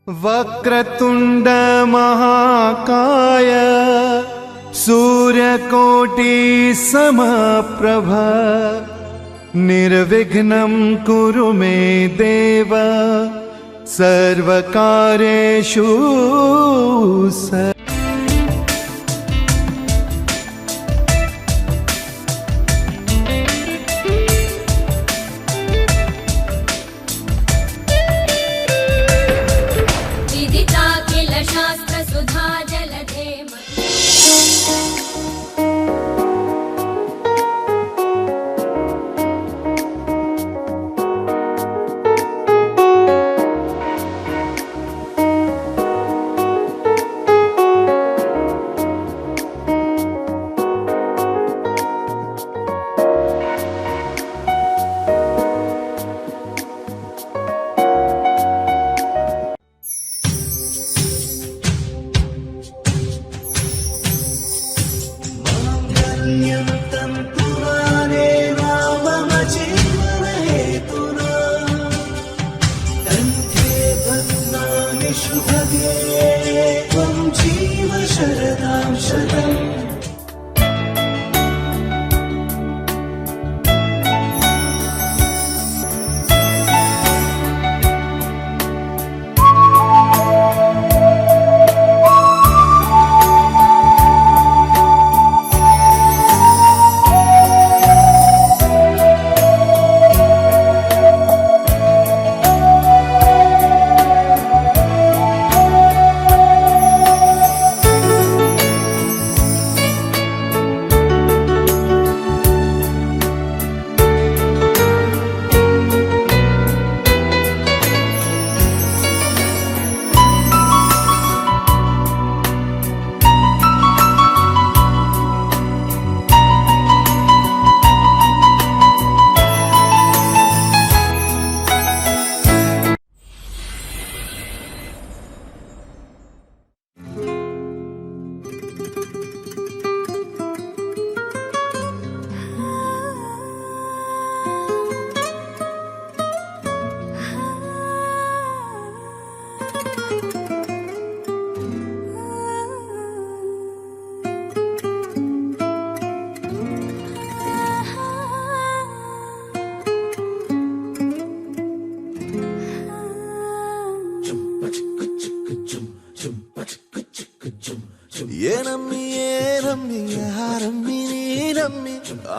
वक्रतुंड महाकाय सूर्यकोटि समप्रभ निर्विघ्नं कुरु मे देव सर्वकार्येषु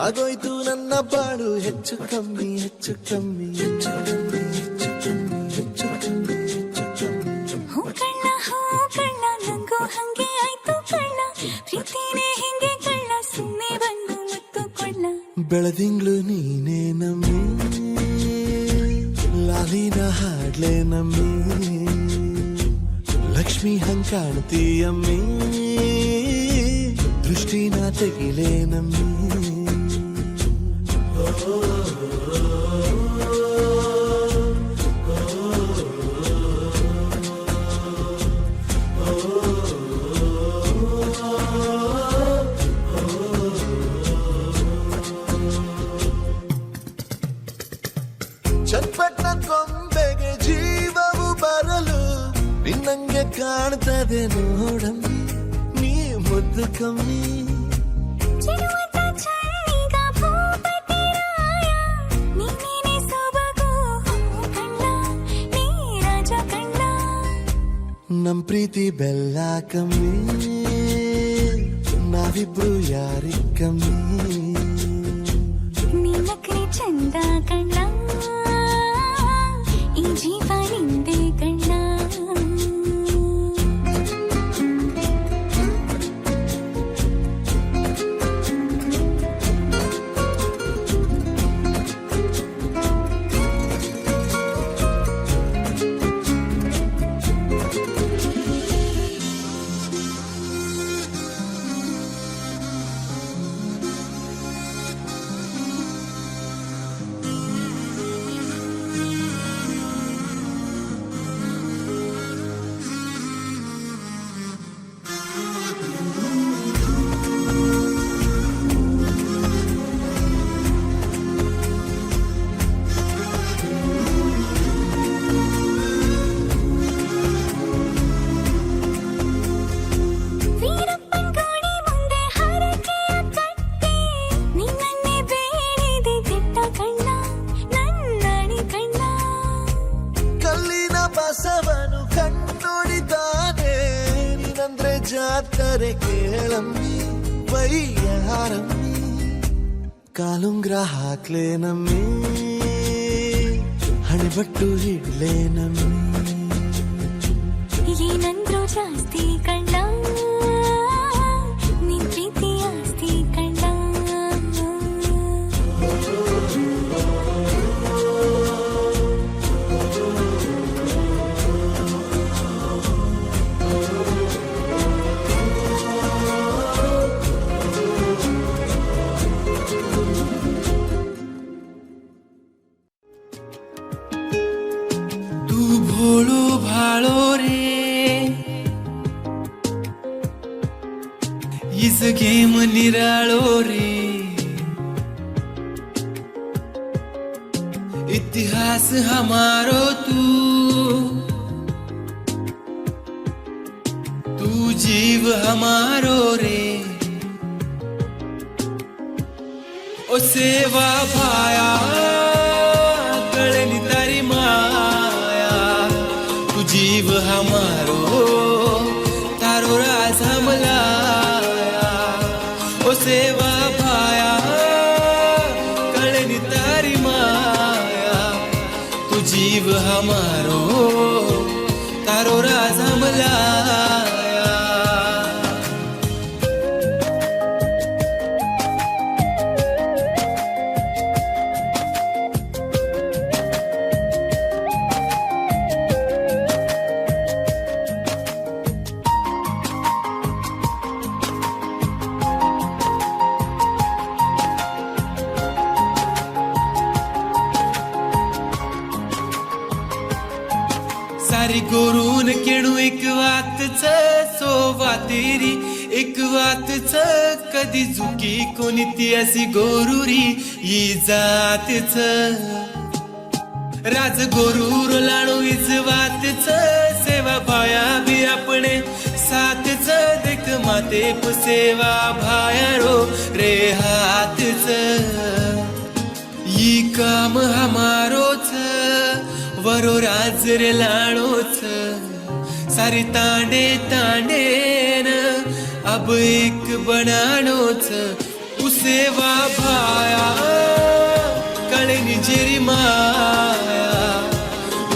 ಆಗೋಯ್ತು ನನ್ನ ಬಾಳು ಹೆಚ್ಚು ಕಮ್ಮಿ ಹೆಚ್ಚು ಕಮ್ಮಿ ಹೆಚ್ಚು ಕಮ್ಮಿ ಹೆಚ್ಚು ಕಮ್ಮಿ ಹೆಚ್ಚು ಕಮ್ಮಿ ಹೆಚ್ಚು ಕಮ್ಮಿ ಹೂ ಕಳ್ಳ ನಂಗೂ ಹಂಗೆ ಆಯ್ತು ಕಳ್ಳ ಪ್ರೀತಿನೇ ಹಿಂಗೆ ಕಳ್ಳ ಸುಮ್ಮನೆ ಬಂದು ಮುತ್ತು ಕೊಳ್ಳ ಬೆಳದಿಂಗ್ಳು ನೀನೇ ನಮ್ಮಿ ಲಾಲಿನ ಹಾಡ್ಲೆ ನಮ್ಮಿ ಲಕ್ಷ್ಮಿ ಹಂಗ್ ಕಾಣ್ತೀಯಮ್ಮಿ ದೃಷ್ಟಿನ ತೆಗಿಲೆ ನಮ್ಮಿ ಚಟ್ಪಟ್ನ ಕೊಂಬೆಗೆ ಜೀವವು ಬರಲು ನಿನ್ನಂಗೆ ಕಾಣ್ತದೆ ನೋಡಮ್ಮಿ ನೀ ಮುದ್ದು ಕಮ್ಮಿ ನಮ್ ಪ್ರೀತಿ ಬೆಲ್ಲ ಕಮ್ಮಿ ನಾವಿಬ್ರು ಯಾರಿಗ್ ಕಮ್ಮಿ ನೀಲಕ್ರಿ ಚಂದ ಕಣ್ಣ ಈ ಜೀವ ನಿಂದೆ ಕಣ್ಣ ಜಾತ್ರೆ ಕೇಳಮ್ಮಿ ವೈಯಾರಮ್ಮಿ ಕಾಲುಂಗ್ರ ಹಾಕ್ಲೇನಮ್ಮಿ ಹಣೆಬಟ್ಟು ಇಡ್ಲೇನಮ್ಮಿ ಏನಂದ್ರು ಜಾಸ್ತಿ ಕಣ್ಣ ನಿನ್ ಪ್ರೀತಿ ಆಸ್ತಿ ಕಣ್ಣ तू भोळो भाळो रे इस गेम निराळो रे इतिहास हमारो तू जीव हमारो रे ओ सेवा भाया कळनी तारी माया तू जीव हमारो तारो राज हमलाया ओ सेवा भाया कळनी तारी माया तू जीव हमारो तारो राज हमलाया सारी गोरून केणू एक वातच सोवा तेरी एक वातच कधी झुकी कोणी ती अशी गोरुरी ही जातच राज गोरूर लाणू इज वातच सेवा भाया भी अपने साथच देख माते पु सेवा भाया रो रे हातच ये काम हमारोच वरो राज रे लाणोच सारी तांडे तांडे न अब एक बनाणोच उसेवा भाया कळे निजेरी माया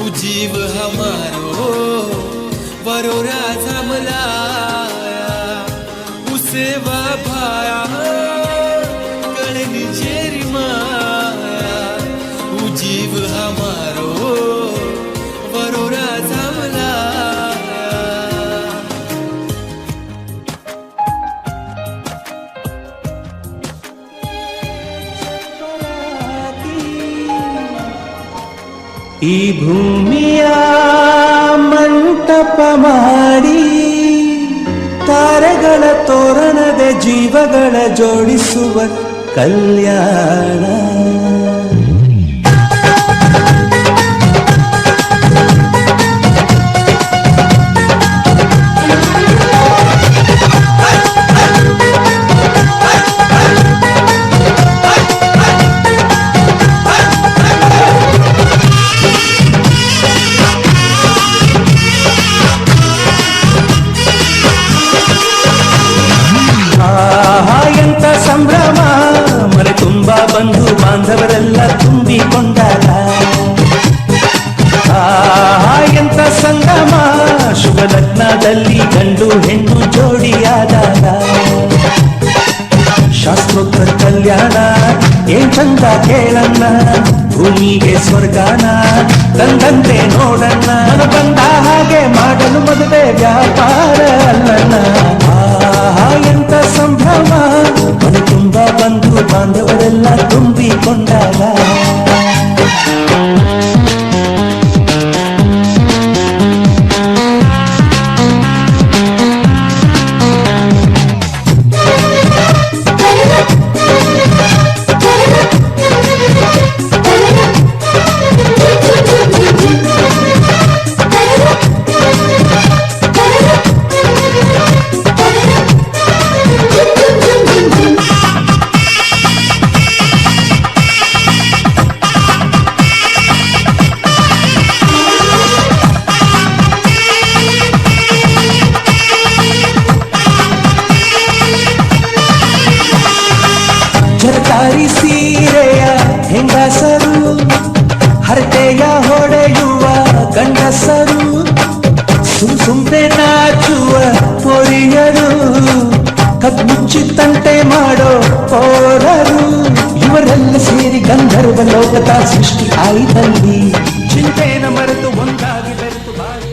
उजीव हमारो वरो राज हमलाया उसेवा भाया कळे निजेरी माया उजीव हमारो वरो राज हमलाया ಈ ಭೂಮಿಯ ಮಂಟಪ ಮಾಡಿ ತಾರೆಗಳ ತೋರಣದ ಜೀವಗಳ ಜೋಡಿಸುವ ಕಲ್ಯಾಣ ಎಂತ ಸಂಭ್ರಮ ಮನೆ ತುಂಬಾ ಬಂಧು ಬಾಂಧವರೆಲ್ಲ ತುಂಬಿಕೊಂಡಾಗ ಎಂತ ಸಂಗಮ ಶುಭ ಲಗ್ನದಲ್ಲಿ ಗಂಡು ಹೆಣ್ಣು ಜೋಡಿಯಾದಾಗ ಶಾಸ್ತ್ರೋಕ್ತ ಕಲ್ಯಾಣ ಏನ್ ಚಂದ ಕೇಳಣ್ಣ ಭೂಮಿಗೆ ಸ್ವರ್ಗಾನ ತಂದಂತೆ ನೋಡಣ್ಣ ಮನ ಬಂದ ಹಾಗೆ ಮಾಡಲು ಮದುವೆ ವ್ಯಾಪಾರ ಅಲ್ಲಣ್ಣ ಎಂತ ಸಂಭ್ರಮ ಮನೆ ತುಂಬಾ ಬಂಧು ಬಾಂಧವರೆಲ್ಲ ತುಂಬಿಕೊಂಡಾಗ ಗಂಡಸರು ಸುಮ್ನೆ ನಾಚುವ ಪೊರಿಯರು ಕದ್ಮುಚ್ಚಿ ತಂಟೆ ಮಾಡೋ ಪೋರರು ಇವರೆಲ್ಲ ಸೇರಿ ಗಂಧರ್ವ ಲೋಕದ ಸೃಷ್ಟಿ ಆಯಿತಲ್ಲಿ ಚಿಂತೆನ ಮರೆತು ಒಂದಾಗಿ ಬೆರೆತು ಬಾಳಿ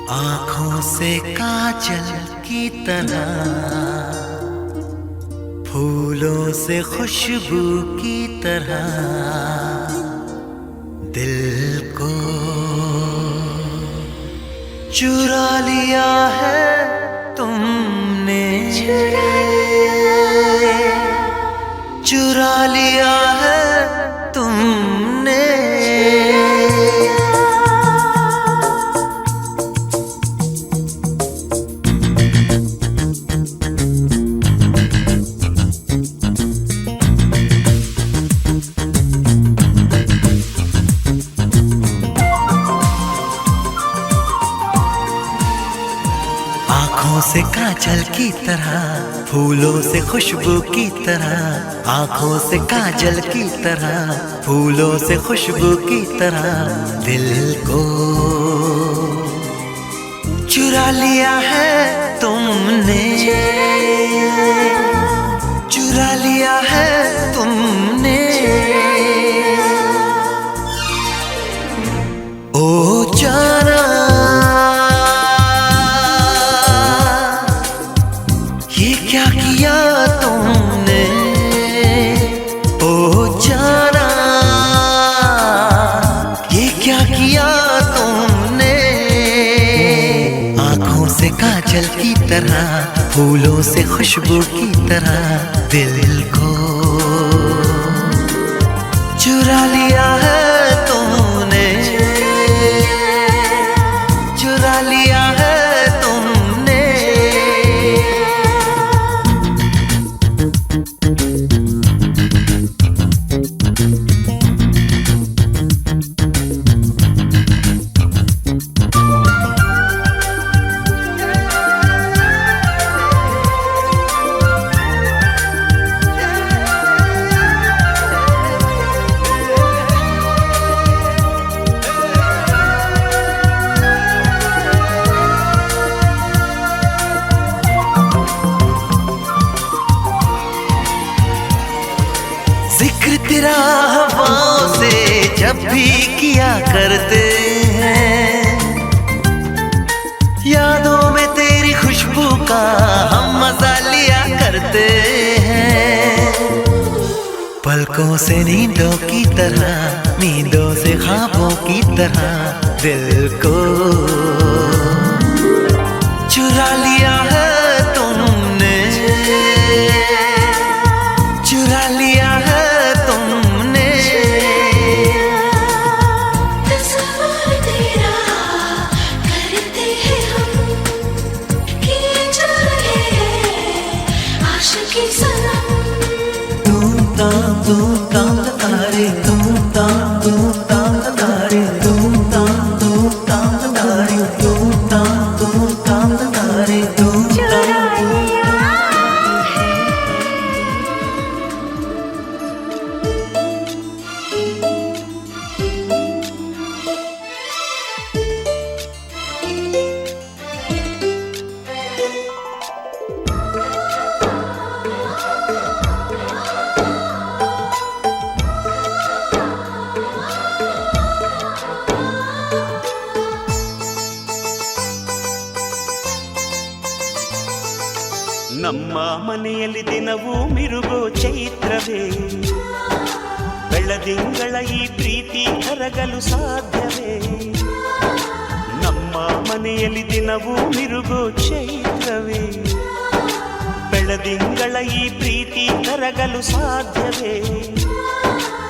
आँखों से काजल की तरह फूलों से खुशबू की तरह दिल को चुरा लिया है तुमने चुरा लिया है तुमने आँखों से काजल की तरह फूलों से खुशबू की तरह आँखों से काजल की तरह फूलों से खुशबू की तरह दिल को चुरा लिया है तुमने चुरा लिया है तुमने ओ जाना क्या किया तुमने ओ जाना ये क्या किया तुमने आँखों से काजल की तरह फूलों से खुशबू की तरह दिल को चुरा लिया है तुमने चुरा लिया है तुमने जिक्र तेरा हवाओं से जब भी किया करते हैं यादों में तेरी खुशबू का हम मजा लिया करते हैं पलकों से नींदों की तरह नींदों से ख्वाबों की तरह दिल को चुरा लिया है तुमने चुरा लिया है तुमने तस्वीर तेरा करते हैं हम किए जा रहे हैं आशिकी सनम तुम ताम तारे तुम ताम तारे तुम ताम तारे तुम ताम तारे तुम ನಮ್ಮ ಮನೆಯಲ್ಲಿ ದಿನವೂ ಮಿರುಗೋ ಚೈತ್ರವೇ ಬೆಳದಿಂಗಳ ಈ ಪ್ರೀತಿ ಕರಗಲು ಸಾಧ್ಯವೇ ನಮ್ಮ ಮನೆಯಲ್ಲಿ ದಿನವೂ ಮಿರುಗೋ ಚೈತ್ರವೇ ಬೆಳದಿಂಗಳ ಈ ಪ್ರೀತಿ ಕರಗಲು ಸಾಧ್ಯವೇ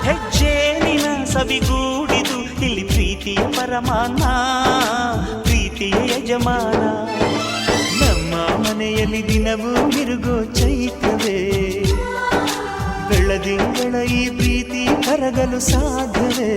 ಹೆಜ್ಜೇನಿನ ಸವಿಗೂಡಿದು ಇಲ್ಲಿ ಪ್ರೀತಿಯ ಪರಮಾನ ಪ್ರೀತಿಯ ಯಜಮಾನ ನಮ್ಮ ಮನೆಯಲ್ಲಿ ದಿನವೂ ಮಿರುಗೋ ಚೈತ್ರವೇ ಬೆಳದಿಂಗಳ ಈ ಪ್ರೀತಿ ಕರಗಲು ಸಾಧ್ಯವೇ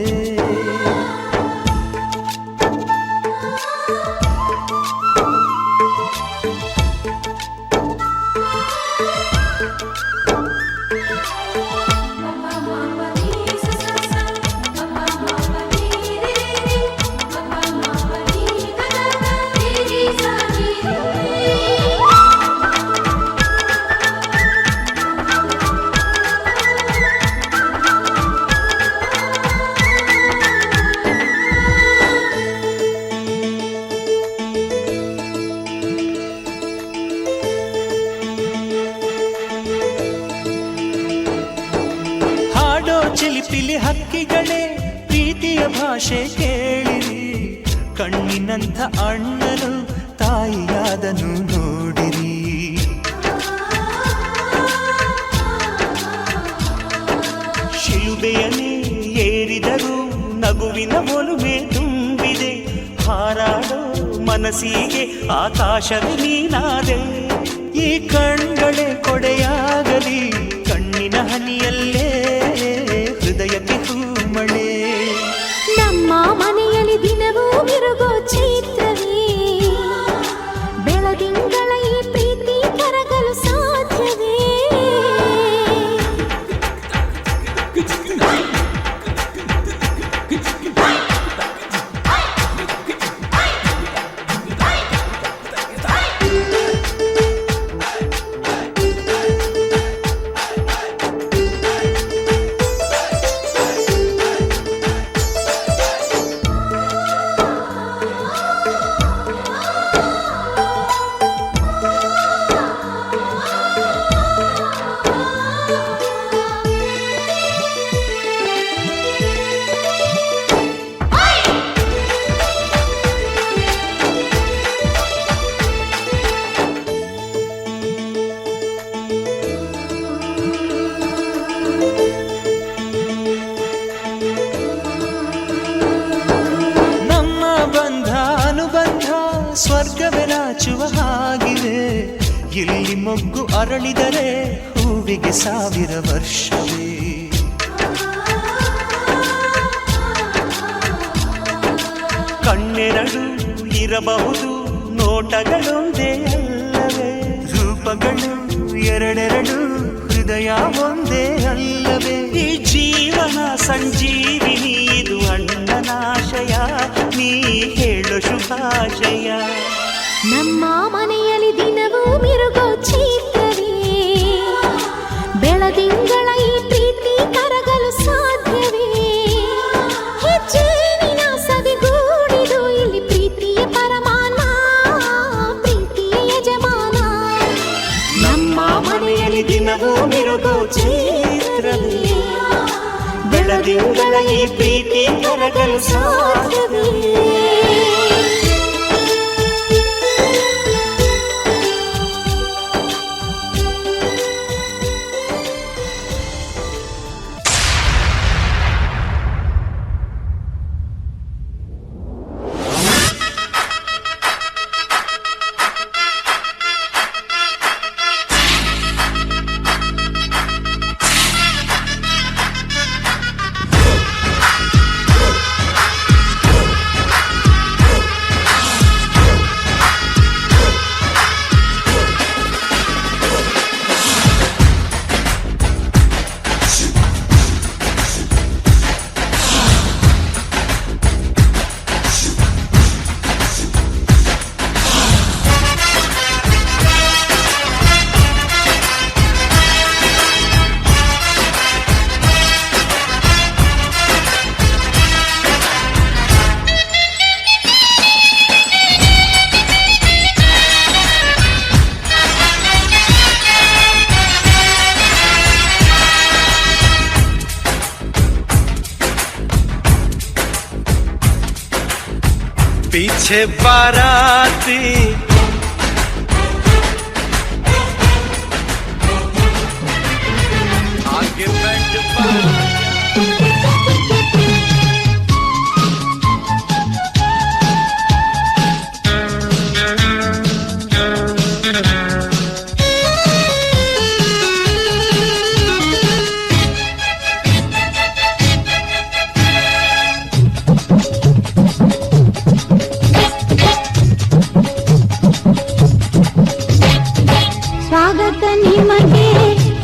ಚಿಲಿಪಿಲಿ ಹಕ್ಕಿಗಳೇ ಪ್ರೀತಿಯ ಭಾಷೆ ಕೇಳಿರಿ, ಕಣ್ಣಿನಂಥ ಅಣ್ಣನು ತಾಯಿಯಾದನು ನೋಡಿರಿ. ಶಿಲುಬೆಯನ್ನೇ ಏರಿದರೂ ನಗುವಿನ ಒಲುಮೆ ತುಂಬಿದೆ, ಹಾರಾಡೋ ಮನಸ್ಸಿಗೆ ಆಕಾಶವೇ ನೀನಾದೆ. ಈ ಕಣ್ಗಳೇ ಕೊಡೆಯಾಗಲಿ, ಕಣ್ಣಿನ ಹನಿಯಲ್ಲೇ ಹೃದಯಕ್ಕೆ ಹೂಮಳೆ. ನಮ್ಮ ಮನೆಯಲ್ಲಿ ದಿನವೂ ಮಿರುಗೋ ಚೈತ್ರವೇ, ಬೆಳದಿಂಗಳ ಈ ಪ್ರೀತಿ ಕರಗಲು ಸಾಧ್ಯವೇ? ಸ್ವರ್ಗವೇ ನಾಚುವ ಹಾಗಿವೆ, ಇಲ್ಲಿ ಮೊಗ್ಗು ಅರಳಿದರೆ ಹೂವಿಗೆ 1000 ವರ್ಷವೇ. ಕಣ್ಣೆರಡು ಇರಬಹುದು, ನೋಟಗಳೊಂದೇ ಅಲ್ಲವೇ, ರೂಪಗಳು ಎರಡೆರಡು, ಹೃದಯ ಒಂದೇ ಅಲ್ಲವೇ. ಈ ಜೀವನ ಸಂಜೀವಿನಿ, ಇದು ಅಣ್ಣನಾಶಯ, ನೀ ಹೇಳು ಶುಭಾಶಯ. ನಮ್ಮ ಮನೆಯಲ್ಲಿ ದಿನವೂ ಮಿರುಗೋ ಚೈತ್ರವೇ, ಬೆಳದಿಂಗಳ ಈ ಪ್ರೀತಿ ಕರಗಲು ಸಾಧ್ಯವೇ? ಹೆಜ್ಜೆನಿನ ಸವಿಗೂಡಿದು ಇಲ್ಲಿ ಪ್ರೀತಿಯ ಪರಮಾನ, ಪ್ರೀತಿಯ ಯಜಮಾನ. ನಮ್ಮ ಮನೆಯಲ್ಲಿ ದಿನವೂ ಮಿರುಗೋ ಚೈತ್ರವೇ, ಬೆಳದಿಂಗಳ ಈ ಪ್ರೀತಿ ಕರಗಲು ಸಾಧ್ಯವೇ? पीछे बाराती आगे बैठ ಸ್ವಾಗತ ನಿಮಗೆ,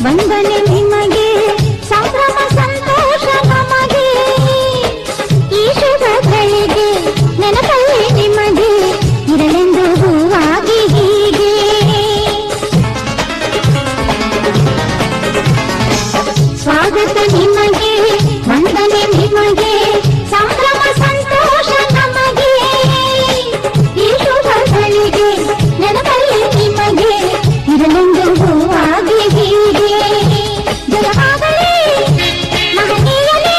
ವಂದನೆ ನಿಮಗೆ, ಸಂಭ್ರಮ ಸಂತೋಷ ನಮಗೆ. ಈ ಶುಭ ಗಳಿಗೆ ನೆನಪಲ್ಲಿ ನಿಮಗೆ ಇರಲೆಂದು ಹೂವಾಗಿ ಹೀಗೆ. ಸ್ವಾಗತ ನಿಮಗೆ, ವಂದನೆ ನಿಮಗೆ, ಸಂಭ್ರಮ ಸಂತೋಷ ನಮಗೆ. ಈ ಶುಭ ಗಳಿಗೆ ನೆನಪಲ್ಲಿ ನಿಮಗೆ ಇರಲೆಂದು ಹೂವಾಗಿ ಹೀಗೆ. ಜಗವಾಗಲಿ ಮಹನೀಯನೇ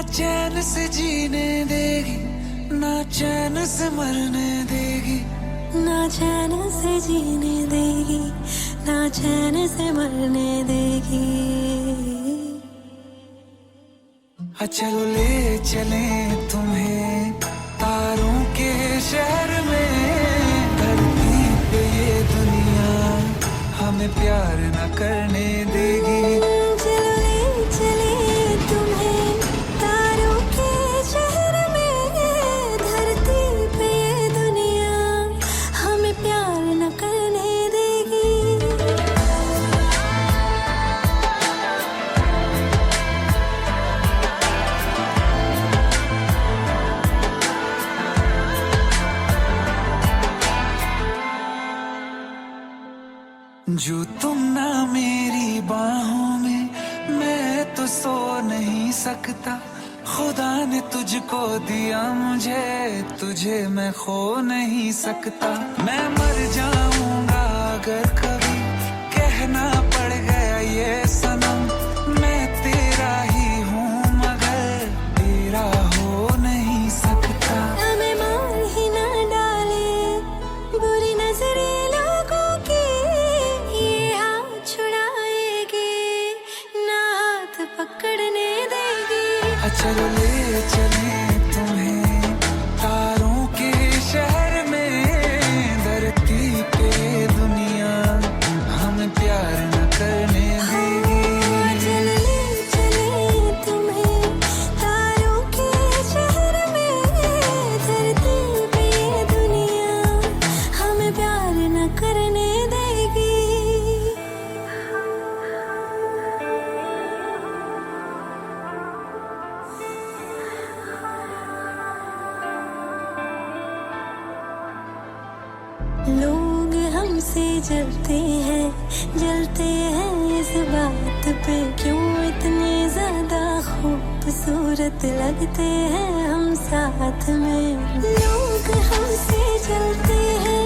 चैन से जीने देगी, ना चैन से मरने देगी। ना चैन से जीने देगी, ना चैन से मरने देगी। चलो ले चले तुम्हें तारों के शहर में, धरती पे ये दुनिया हमें प्यार न करने देगी। चलो ले चले तुम्हें तारों के शहर में, धरती पे ये दुनिया हमें प्यार न करने देगी। जो तुम ना मेरी बाहों में, मैं तो सो नहीं सकता। खुदा ने तुझको दिया मुझे, तुझे मैं खो नहीं सकता। मैं मर जाऊंगा अगर कभी कहना पड़ गया ये सनम, मैं तेरा ही हूँ मगर तेरा हो नहीं सकता। हमें मार ही ना डाले बुरी नजरे लोगों की, ये हाथ छुड़ाएगी ना हाथ पकड़ने देगी। चलो ले चले तुम्हें तारों के शहर में, धरती पे दुनिया हमें प्यार न करने देगी। चलो ले चले तुम्हें तारों के शहर में, धरती पे ये दुनिया हमें प्यार न करने देगी। लोग हमसे जलते हैं इस बात पे, क्यों इतने ज्यादा खूबसूरत लगते हैं हम साथ में। लोग हमसे जलते हैं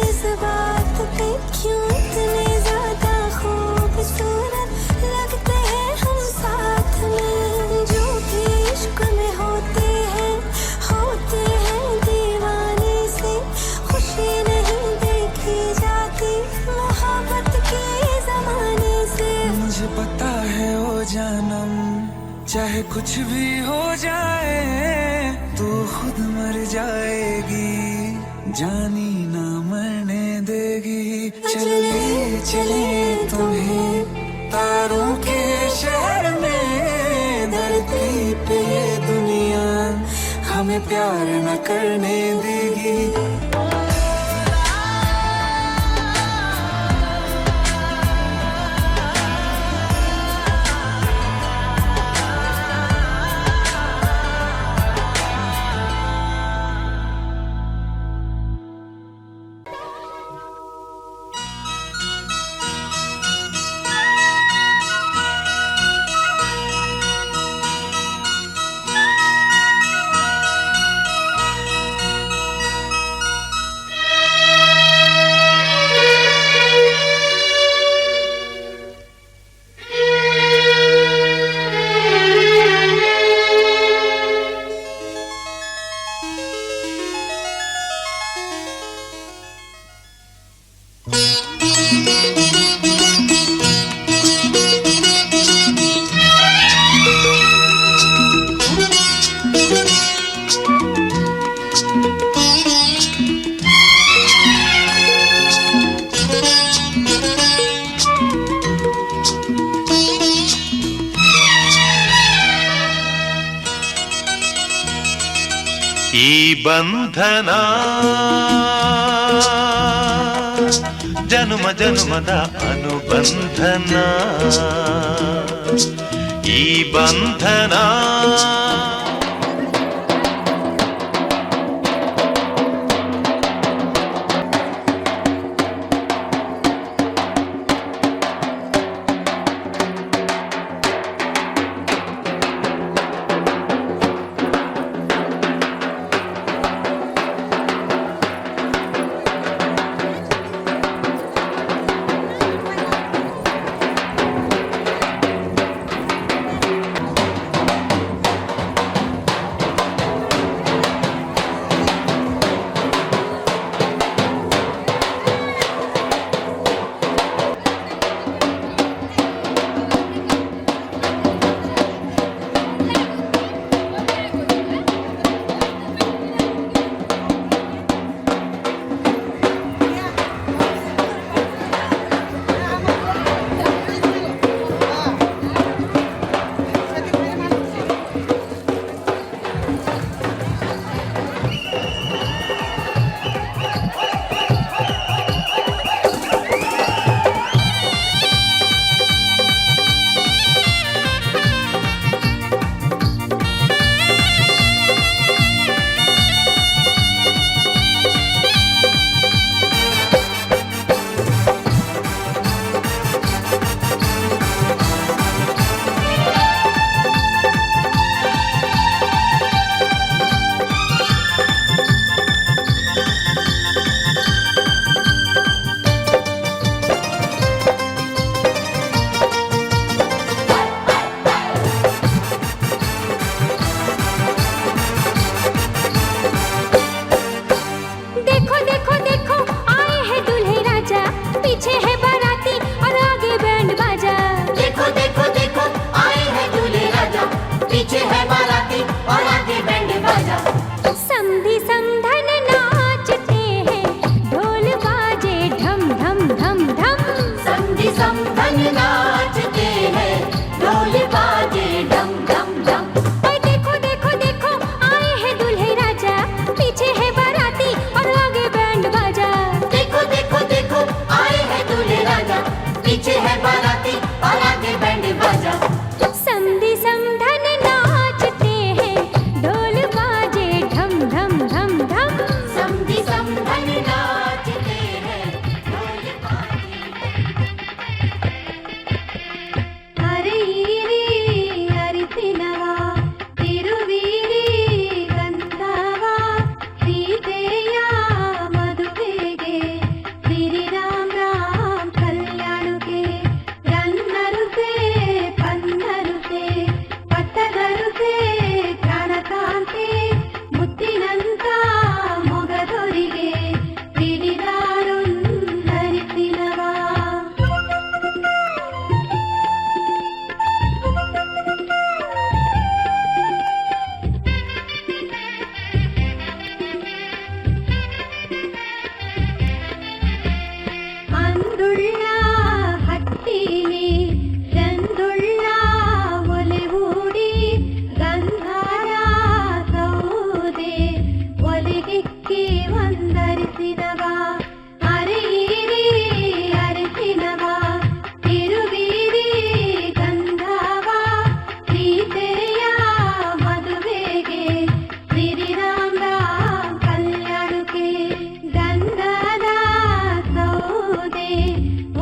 इस बात पे, क्यों इतने ज्यादा खूबसूरत लगते हैं हम साथ में। जो भी इश्क में होते हैं दीवाने से, खुशी नहीं देखी जाती मोहब्बत के जमाने से। मुझे पता है ओ जानम, चाहे कुछ भी हो जाए तू खुद मर जाएगी, जानी ना मरने देगी। चले चले तुम्हें तारों के शहर में, धरती पे ये दुनिया हमें प्यार न करने देगी। ಈ ಬಂಧನ ಜನುಮ ಜನುಮದ ಅನುಬಂಧನ, ಈ ಬಂಧನ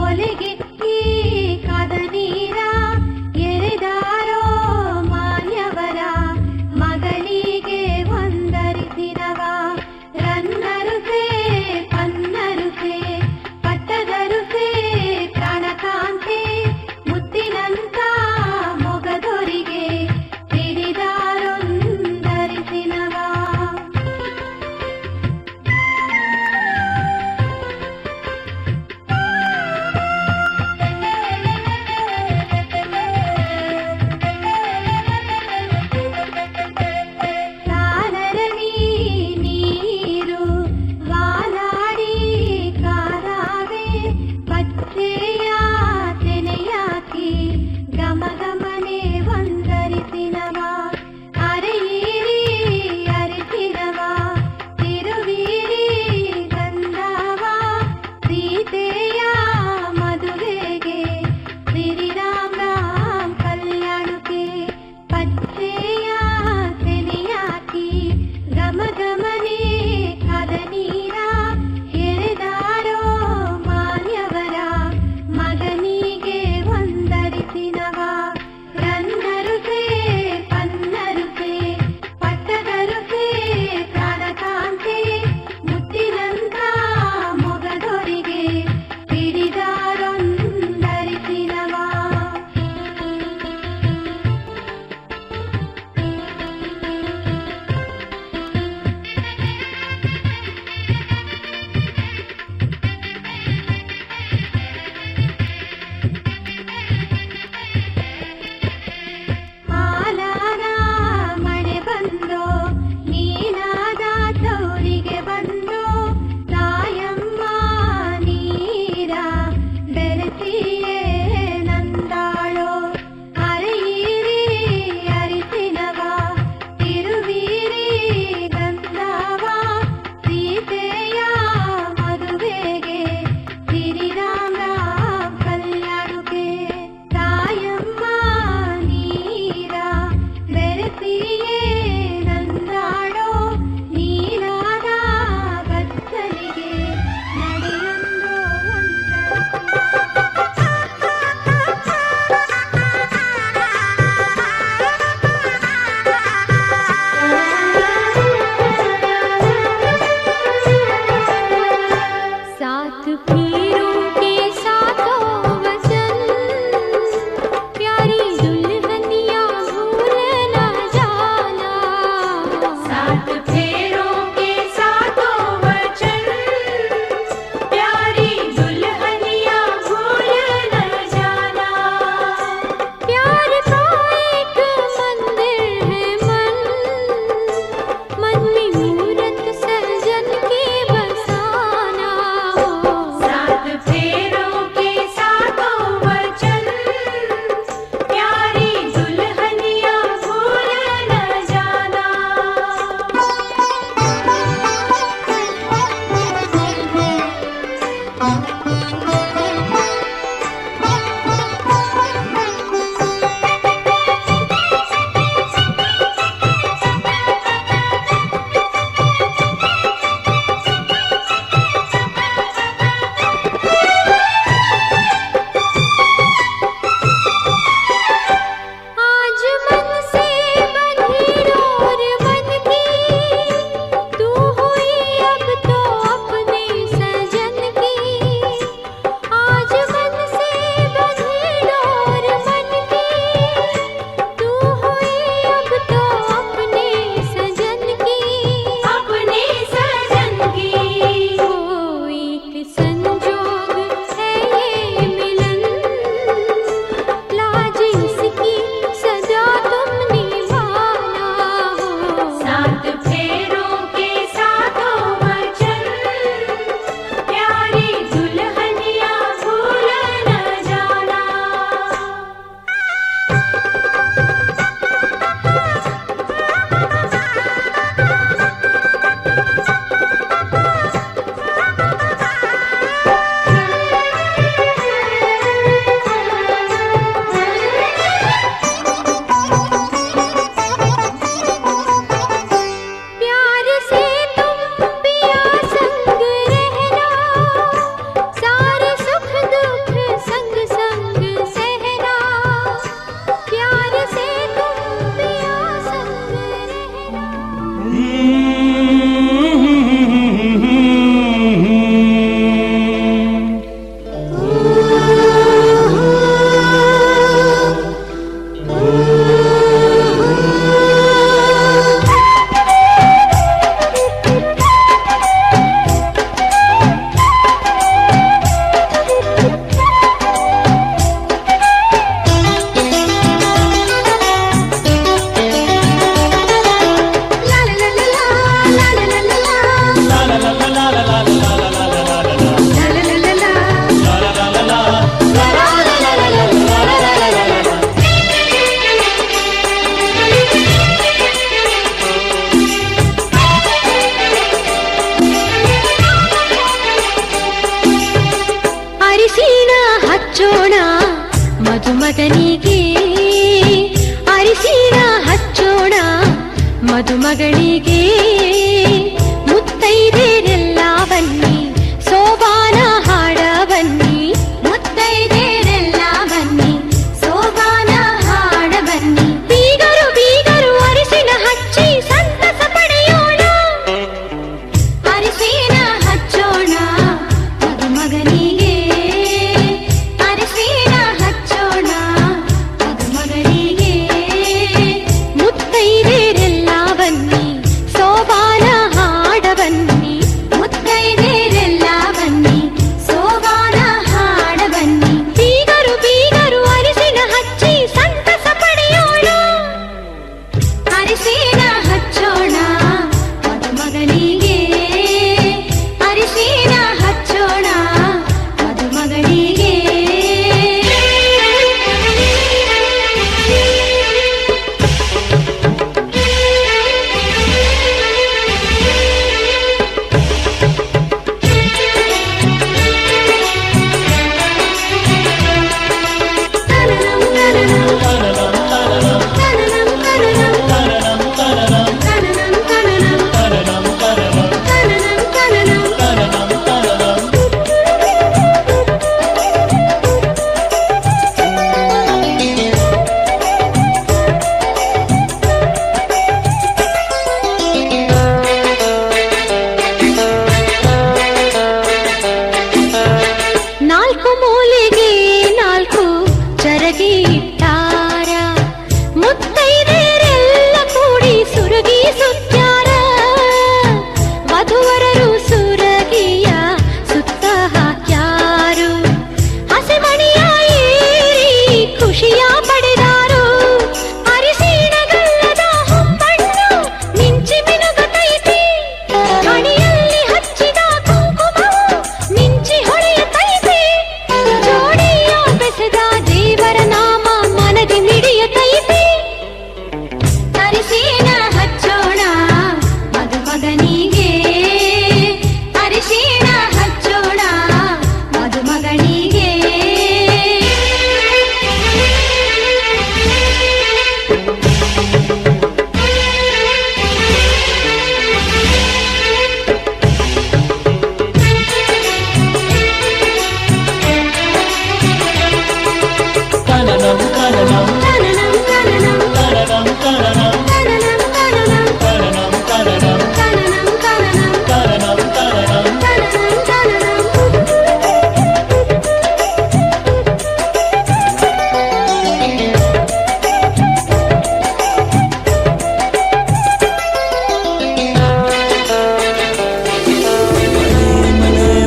ಒಲೆಗೆ ಈ ಕಾದ ನೀರ ಎರೆದಾರೋ ಮಾನ್ಯವರ ಮಗಳಿಗೆ ಒಂದರಿಸಿದವ ರನ್ನರುಸೆ ಪನ್ನರುಸೆ ಪಟ್ಟದರುಸೆ ಪ್ರಾಣಕಾಂತೆ ಮುತ್ತಿನಂತ ಮೊಗದೊರಿಗೆ ಹಿಡಿದಾರೊಂದರಿಸಿನವ ಸಾಲರನಿ ನೀರು ವಾಲಾಡಿ ಕಾರಾವೆ ಪಚ್ಚೆಯ ತೆನೆಯಾಕಿ ಗಮಗಮನೆ ಒಂದರಿಸಿನವ ಅರೆಯಿರಿ ಅರಿಸಿನವ ತಿರುವೀರಿ ಗಂಧವ ಸೀತೆಯ ಮದುವೆಗೆ ಶ್ರೀರಾಮ ರಾಮ್ ಕಲ್ಯಾಣಕ್ಕೆ ಪಚ್ಚೆಯ ತೆನೆಯಾಕಿ ಗಮಗಮನೆ ಕಾದ ನೀರ ಎರೆದಾರೋ ಮಾನ್ಯವರ ಮಗನಿಗೆ ಒಂದರಿಸಿನವ ರನ್ನರುಸೆ ಪನ್ನರುಸೆ ಪಟ್ಟದರುಸೆ ಪ್ರಾಣಕಾಂತೆ ಮುತ್ತಿನಂತ ಮೊಗದೊರಿಗೆ ಹಿಡಿದಾರೊಂದರಿಸಿನವ ಹಾಲಾದ ಮಳೆ ಬಂದೋ ನೀನಾದ ಚೌರಿಗೆ ಬಂದೋ ತಾಯಮ್ಮ ನೀರ ಬೆರೆಸಿಯೇ ನಂದಾಳೋ ಅರೆಯಿರಿ ಅರಿಸಿನವ ತಿರುವೀರಿ ಗಂಧವ ಸೀತೆಯ ಮದುವೆಗೆ ಶ್ರೀರಾಮ ರಾಮ್ ಕಲ್ಯಾಣಕ್ಕೆ ತಾಯಮ್ಮ ನೀರ ಬೆರೆಸಿಯೇ ನಂದಾಡೋ ನೀರಾದ ಗಚ್ಚಲಿಗೆ ನಡೆಯೊಂದು साथ पीरों के साथों वचन प्यारी दुल्हनिया भूल न जाना साथ फेरों के साथों वचन प्यारी दुल्हनिया भूल न जाना प्यार का एक मंदिर है मन में मूरत सजन के बसाना हो साथ फेरों के साथों वचन प्यारी दुल्हनिया भूल न जाना आज मन से बंधी डोर मन की तू हुई अब तो अपने सजन की आज ಅರಿಶಿಣ ಹಚ್ಚೋಣ ಮದುಮಗನಿಗೆ, ಅರಿಶಿಣ ಹಚ್ಚೋಣ ಮದುಮಗಳಿಗೆ. ಮುತ್ತೈದೆರೆಲ್ಲ ಬನ್ನಿ ಸೋಬಾನ ಹಾಡ ಬನ್ನಿ, ಮುತ್ತೈದೆರೆಲ್ಲ ಬನ್ನಿ ಸೋಬಾನ ಹಾಡ ಬನ್ನಿ. ಬೀಗರು ಬೀಗರು ಅರಿಶಿಣ ಹಚ್ಚಿ ಸಂತಸ ಪಡೆಯೋಣ, ಅರಿಶಿಣ ಹಚ್ಚೋಣ ಮದುಮಗನಿಗೆ, ಅರಿಶಿಣ ಹಚ್ಚೋಣ ಮದುಮಗನಿಗೆ. ಮುತ್ತೈದೆರೆಲ್ಲ ಬನ್ನಿ ಸೋಬಾನ ಹಾಡ ಬನ್ನಿ, ಮುತ್ತೈದೆರೆಲ್ಲ ಬನ್ನಿ ಸೋಬಾನ ಹಾಡ ಬನ್ನಿ. ಬೀಗರು ಬೀಗರು ಅರಿಶಿಣ ಹಚ್ಚಿ ಸಂತಸ ಪಡೆಯೋಣ, ಅರಿಶಿಣ ಹಚ್ಚೋಣ ಮದುಮಗನಿಗೆ, ಅರಿಶಿಣ ಹಚ್ಚೋಣ ಮದುಮಗನಿಗೆ. ನಾಲ್ಕು ಮೂಲೆಗೆ ನಾಲ್ಕು ಚರಗಿ ಇಟ್ಟಾರ, ಮುತ್ತೈದೆರೆಲ್ಲ ಕೂಡಿ ಸುರಗಿ ಸುತ್ಯಾರ. ವಧುವರರು ಸುರಗಿಯ ಸುತ್ತ ಹಾಕ್ಯಾರು, ಹಸೆಮಣಿಯ ಏರಿ ಖುಷಿಯ ಪಡೆದಾರು. ಅರಿಶಿಣಗಲ್ಲದ ಹೊಂಬಣ್ಣು ಮಿಂಚಿ ಮಿನುಗುತ್ತೈತಿ, ಹಣೆಯಲ್ಲಿ ಹಚ್ಚಿದ ಕುಂಕುಮವು ಮಿಂಚಿ ಹೊಳೆಯುತ್ತೈತಿ. ಜೋಡಿಯ ಬೆಸೆದ ದೇವರ ನಾಮ ಮನದಿ ಮಿಡಿಯುತ್ತೈತಿ. ಅರಿಶಿಣ ಹಚ್ಚೋಣ ಮದುಮಗನಿಗೆ, ಅರಿಶಿಣ ಹಚ್ಚೋಣ ಮದುಮಗನಿಗೆ.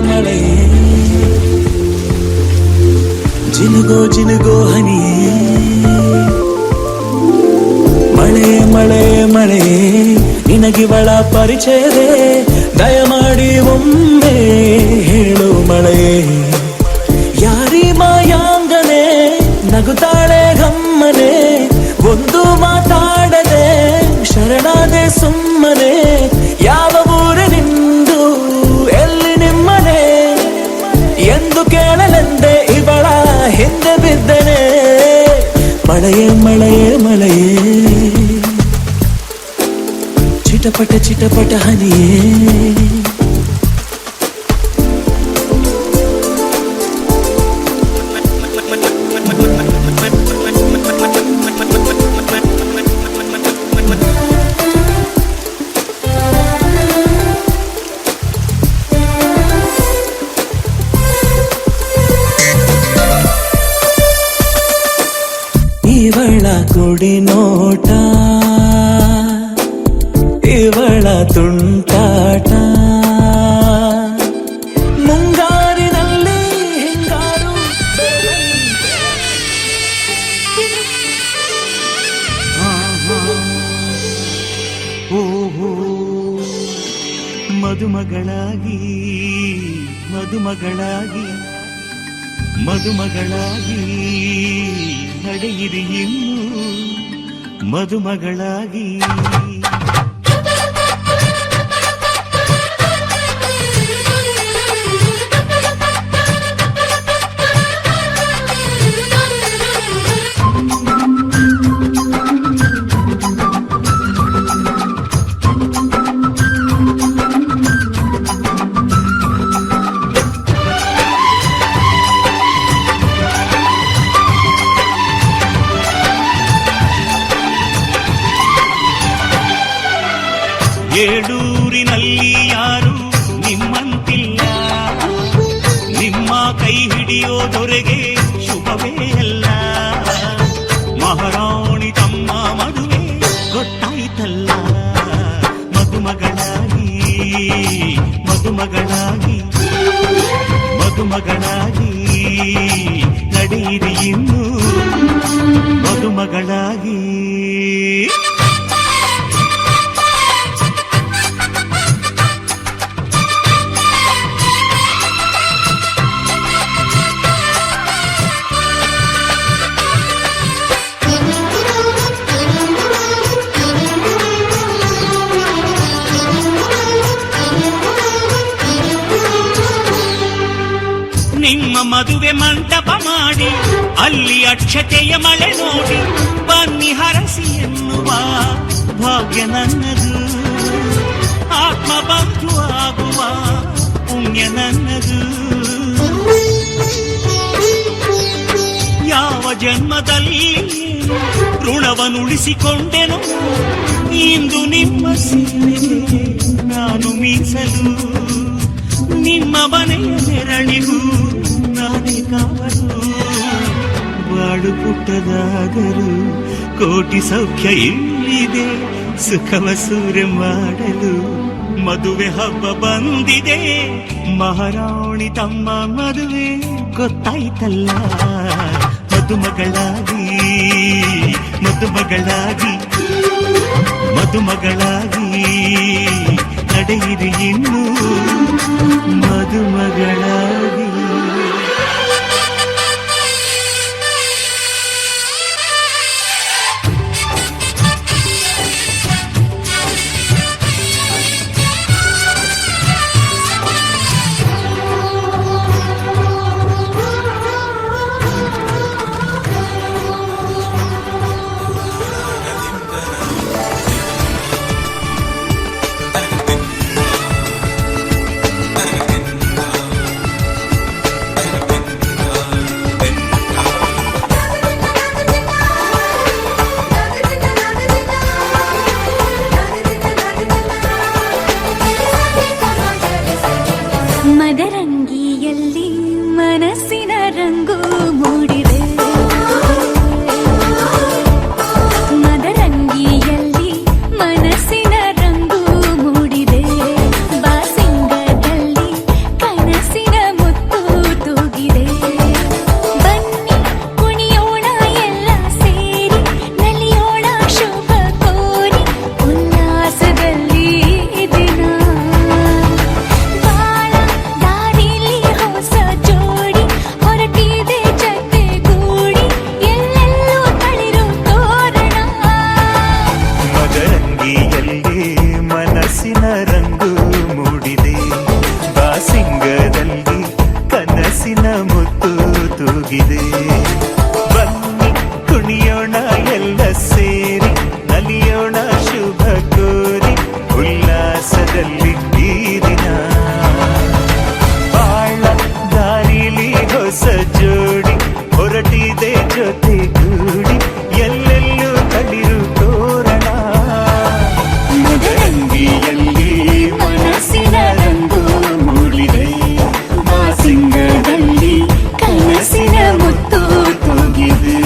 ಮಳೆ ಜಿನುಗೋ ಜಿನುಗೋ ಹನಿಯೇ, ಮಳೆ ಮಳೆ ಮಳೆ ನಿನಗಿವಳ ಪರಿಚಯವೇ, ದಯಮಾಡಿ ಒಮ್ಮೆ ಹೇಳು ಮಳೆ. ಯಾರಿ ಮಾಯಾಂಗನೆ ನಗುತ್ತಾಳೆ ಗಮ್ಮನೆ, ಒಂದು ಮಾತಾಡದೆ ಶರಣಾದೆ ಸುಮ್ಮನೆ. ಯಾವ ಊರು ನಿಂದು ಎಲ್ಲಿ ನಿಮ್ಮನೆ ಎಂದು ಕೇಳಲೆಂದೆ ಇವಳ ಹಿಂದೆ ಬಿದ್ದನೆ. ಮಳೆಯೇ ಮಳೆಯೇ ಮಳೆಯೇ ಚಿಟಪಟ ಚಿಟಪಟ ಹನಿಯೇ, ಇವಳ ಕುಡಿ ನೋಟ, ಇವಳ ತುಂಟಾಟ, ಮುಂಗಾರಿನಲ್ಲಿ ಹಿಂಗಾರು ಓಹೋ ಮದುಮಗಳಾಗಿ ಮದುಮಗಳಾಗಿ ಮದುಮಗಳಾಗಿ ನಡೆಯಿರಿ ಇನ್ನು ಮದುಮಗಳಾಗಿ. ಏಳೂರಿನಲ್ಲಿ ಯಾರು ನಿಮ್ಮಂತಿಲ್ಲ, ನಿಮ್ಮ ಕೈ ಹಿಡಿಯೋ ದೊರೆಗೆ ಶುಭವೇ ಅಲ್ಲ. ಮಹಾರಾಣಿ ತಮ್ಮ ಮದುವೆ ಗೊತ್ತಾಯ್ತಲ್ಲ, ಮದುಮಗಳಾಗಿ ಮದುಮಗಳಾಗಿ ಮದುಮಗಳಾಗಿ ನಡೆಯಿರಿ ಇನ್ನು ಮದುಮಗಳಾಗಿ. ನಿಮ್ಮ ಮದುವೆ ಮಂಟಪ ಮಾಡಿ ಅಲ್ಲಿ ಅಕ್ಷತೆಯ ಮಳೆ ನೋಡಿ ಬನ್ನಿ ಹರಸಿ ಎನ್ನುವ ಭಾಗ್ಯ ನನ್ನದು, ಆತ್ಮಬಂಧು ಆಗುವ ಪುಣ್ಯ ನನ್ನದು. ಯಾವ ಜನ್ಮದಲ್ಲಿ ಋಣವನ್ನುಳಿಸಿಕೊಂಡೆನೋ ಇಂದು ನಿಮ್ಮ ಸೇವೆಗೆ ನಾನು ಮೀಸಲು. ನಿಮ್ಮ ಮನೆಯ ನೆರಳಿಗೂ ನಾನೇ ಕಾವಲು. ಬಾಳು ಪುಟ್ಟದಾದರೂ ಕೋಟಿ ಸೌಖ್ಯ ಇಲ್ಲಿದೆ, ಸುಖವ ಸೂರ್ಯ ಮಾಡಲು ಮದುವೆ ಹಬ್ಬ ಬಂದಿದೆ. ಮಹಾರಾಣಿ ತಮ್ಮ ಮದುವೆ ಗೊತ್ತಾಯ್ತಲ್ಲ, ಮದುಮಗಳಾಗಿ ಮದುಮಗಳಾಗಿ ಮದುಮಗಳಾಗಿ ನಡೆಯಿರಿ ಇನ್ನು ಮದುಮಗಳಾಗಿ. ಮದರಂಗಿಯಲ್ಲಿ ಮನಸ್ಸಿನ ರಂಗು ಮೂಡಿದೆ, ಮದರಂಗಿಯಲ್ಲಿ ಮನಸ್ಸಿನ ರಂಗು ಮೂಡಿದೆ. ಬಾಸಿಂಗದಲ್ಲಿ ಕನಸಿನ ಮುತ್ತು ತೂಗಿದೆ. ಬನ್ನಿ ಕುಣಿಯೋಣ ಎಲ್ಲ ಸೇರಿ, ನಲಿಯೋಣ ಶುಭ ಕೋರಿ ಉಲ್ಲಾಸದಲ್ಲಿ ದಿನ. ಮನಸ್ಸಿನ ರಂಗು ಮೂಡಿದೆ, ಬಾಸಿಂಗದಲ್ಲಿ ಕನಸಿನ ಮುತ್ತು ತೂಗಿದೆ. ಬನ್ನಿ ಕುಣಿಯೋಣ ಎಲ್ಲ ಸೇರಿ, ನಲಿಯೋಣ ಶುಭ ಕೋರಿ ಉಲ್ಲಾಸದಲ್ಲಿ ಈ ದಿನ. ಬಾಳ ದಾರಿಲಿ ಹೊಸ ಜೋಡಿ ಹೊರಟಿದೆ ಜೊತೆಗೂಡಿ, ಎಲ್ಲೆಲ್ಲೂ ತಳಿರು ತೋರಣ. ಮದರಂಗಿಯಲ್ಲಿ ಮನಸ್ಸಿನ ರಂಗು ಮೂಡಿದೆ, ಬಾಸಿಂಗದಲ್ಲಿ ಕನಸಿನ ಮುತ್ತು ತೂಗಿದೆ.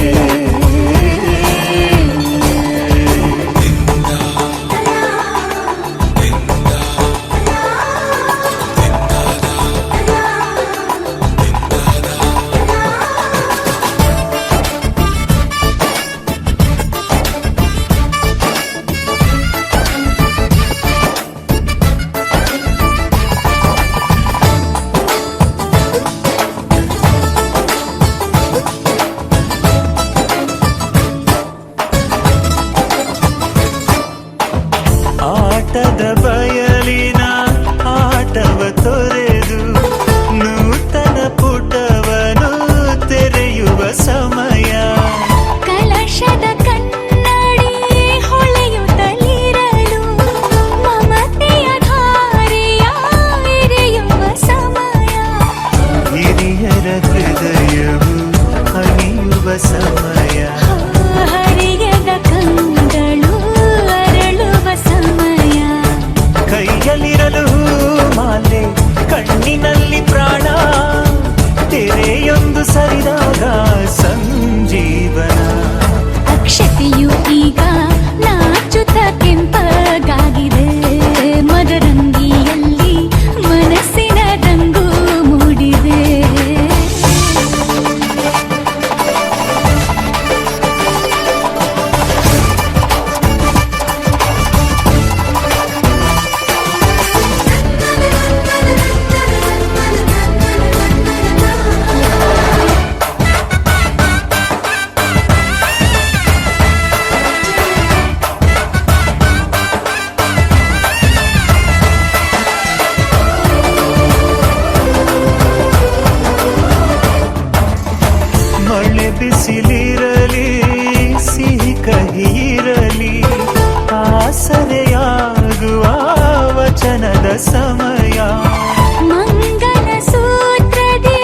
ಆಟದ ಬಯಲಿನ ಆಟವ ತೊರೆದು ನೂತನ ಪುಟವನು ತೆರೆಯುವ ಸಮಯ. ಕಲಶದ ಕನ್ನಡಿ ಹೊಳೆಯುತ್ತಲಿರಲು ಮಮತೆಯ ಧಾರೆಯ ಎರೆಯುವ ಸಮಯ. ಹಿರಿಯರ ಹೃದಯವು ಹರಿಯುವ ಸಮಯ. ಹರಿಯದ ಕಂಗಳು ಅರಳುವ ಸಮಯ. ಕೈಯಲ್ಲಿರಲು ಮಾಲೆ ಕಣ್ಣಿನಲ್ಲಿ ಪ್ರಾಣ ತೆರೆಯೊಂದು ಸರಿದಾಗ ಸಂಜೀವನ ಅಕ್ಷತೆಯು ಈಗ ನಾಚುತ್ತ ಕೆಂಪಗಾಗಿದೆ ಮದರಂಗಿಯಲ್ಲಿ ಮನಸ್ಸಿನ ರಂಗು ಮೂಡಿದೆ ಮಳೆ ಬಿಸಿಲಿರಲಿ ಸಿಹಿ ಕಹಿ ಇರಲಿ ಆಸರೆಯಾಗುವ ವಚನದ ಸಮಯ ಮಂಗಲ ಸೂತ್ರದಿ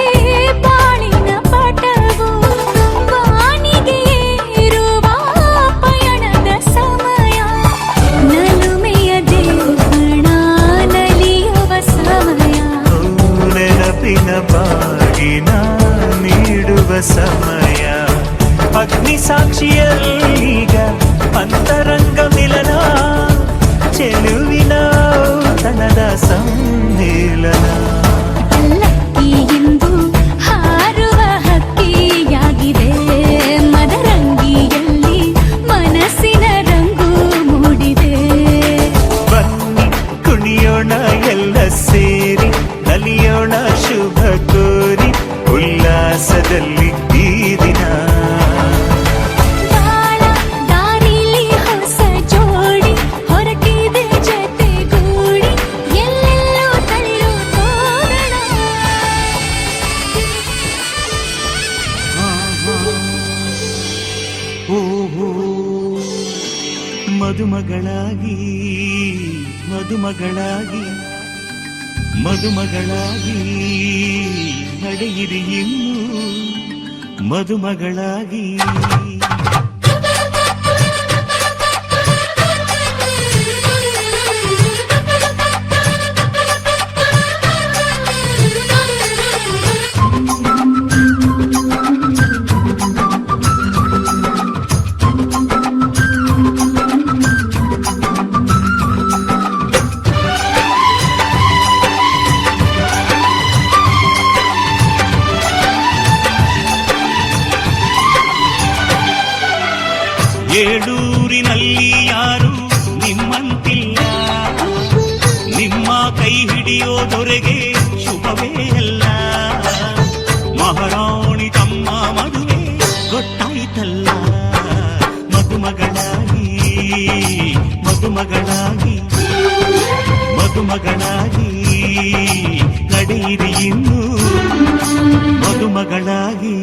ಬಾಳಿನ ಪಟವು ವಾಣಿಗೆ ಏರುವ ಪಯಣದ ಸಮಯ ನಲುಮೆಯ ದೇವಣ ನಲಿಯುವ ಸಮಯ ನೆನಪಿನ ಬಾಗಿನ ನೀಡುವ ಸಮಯ ಅಗ್ನಿ ಸಾಕ್ಷಿಯಲ್ಲೀಗ ಅಂತರಂಗ ಮಿಲನ ಚೆಲುವಿನ ತನದ ಸಮ್ಮಿಲನ ಲಕ್ಕಿ ಎಂದು ಹಾರುವ ಹಕ್ಕಿಯಾಗಿದೆ ಮದರಂಗಿಯಲ್ಲಿ ಮನಸ್ಸಿನ ರಂಗು ಮೂಡಿದೆ ಬನ್ನಿ ಕುಣಿಯೋಣ ಎಲ್ಲ ಸೇರಿ ನಲಿಯೋಣ ಶುಭ ಕೋರಿ ಉಲ್ಲಾಸದಲ್ಲಿ ಈ ದಿನ ಬಾಳ ದಾರಿಲಿ ಹೊಸ ಜೋಡಿ ಹೊರಟಿದೆ ಜತೆಗೂಡಿ ಎಲ್ಲೆಲ್ಲೋ ತಳ್ಳು ತೋರಣ ಮದುಮಗಳಾಗಿ ಮದುಮಗಳಾಗಿ ಮದುಮಗಳಾಗಿ ನಡೆಯಿರಿ ಇನ್ನು ಮದುಮಗಳಾಗಿ ಏಳೂರಿನಲ್ಲಿ ಯಾರು ನಿಮ್ಮಂತಿಲ್ಲ ನಿಮ್ಮ ಕೈ ಹಿಡಿಯೋ ದೊರೆಗೆ ಶುಭವೇ ಅಲ್ಲ ಮಹಾರಾಣಿ ತಮ್ಮ ಮದುವೆ ಗೊತ್ತಾಯ್ತಲ್ಲ ಮದುಮಗಳಾಗಿ ಮದುಮಗಳಾಗಿ ಮದುಮಗಳಾಗಿ ನಡೆಯಿರಿ ಇನ್ನು ಮದುಮಗಳಾಗಿ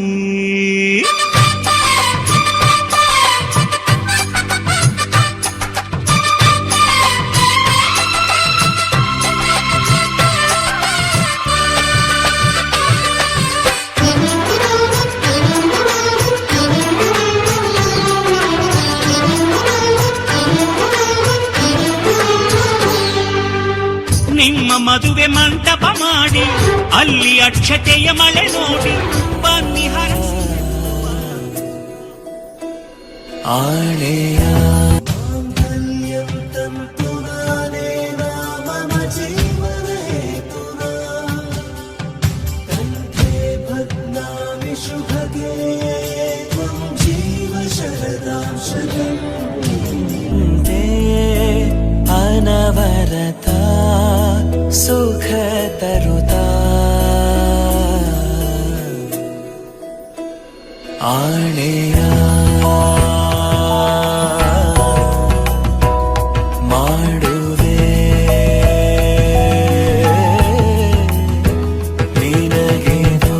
ನಿಮ್ಮ ಮದುವೆ ಮಂಟಪ ಮಾಡಿ ಅಲ್ಲಿ ಅಕ್ಷತೆಯ ಮಳೆ ನೋಡಿ ಬನ್ನಿ ಹರಸಿ ಆಣೆಯ ಅನವರತ ಸುಖ ತರುತ್ತಾ ಆಣೆಯ ಮಾಡುವೆ ನಿನಗೆದು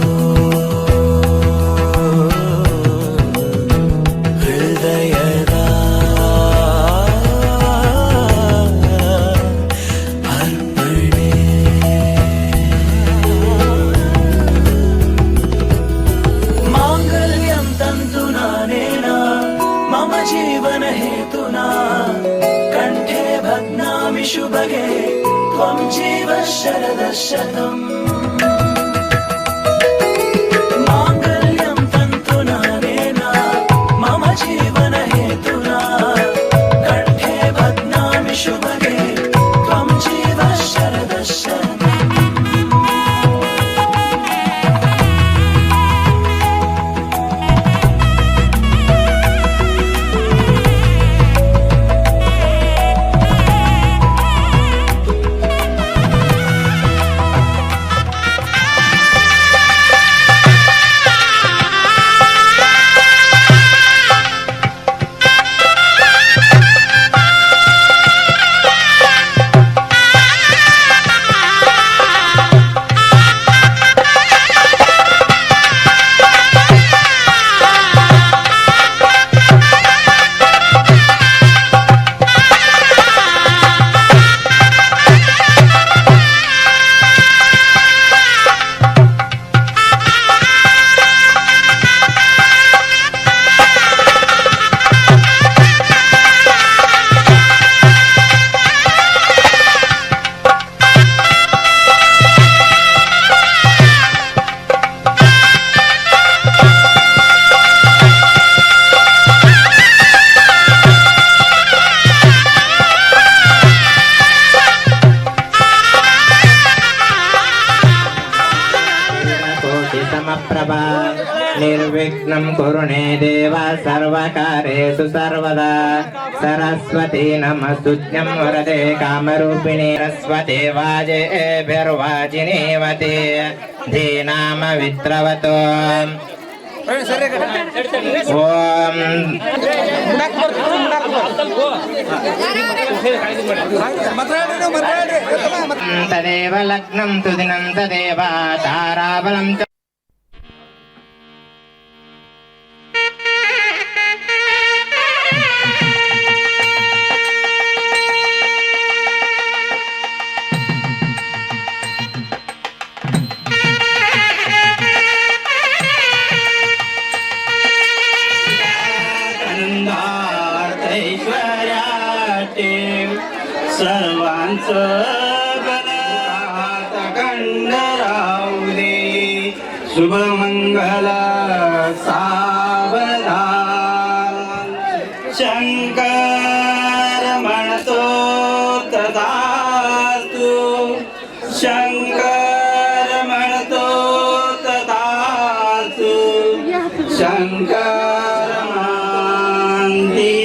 ಹೃದಯದ ಅರ್ಪಣೆ ಮಾಂಗಲ್ಯಂ ತಂತು ನಾನೇನ ಮಮ ಜೀವನ ಹೇತುನಾ ಕಂಠೆ ಭಗ್ನಾಮಿ शुभगे त्वं जीव शरदः शतम् माङ्गल्यं तन्तुना नेन मम जीवन हेतुना कण्ठे बध्नामि शुभगे त्वं जीव शरदः शतम् समप्रभा निर्विघ्नं कुरु मे देव सर्वकारेषु सर्वदा सरस्वती नमस्तुभ्यं वरदे कामरूपिणी सरस्वती वाजेभिर्वाजिनीवती धीनामवित्रवतो तदेव लग्नं तु दिनं तदेव ताराबलं च सर्वांचं गणात गंडरावदे शुभमंगल सावधान शंकर म्हणतो तथास्तु शंकर म्हणतो तथास्तु शंकर मानती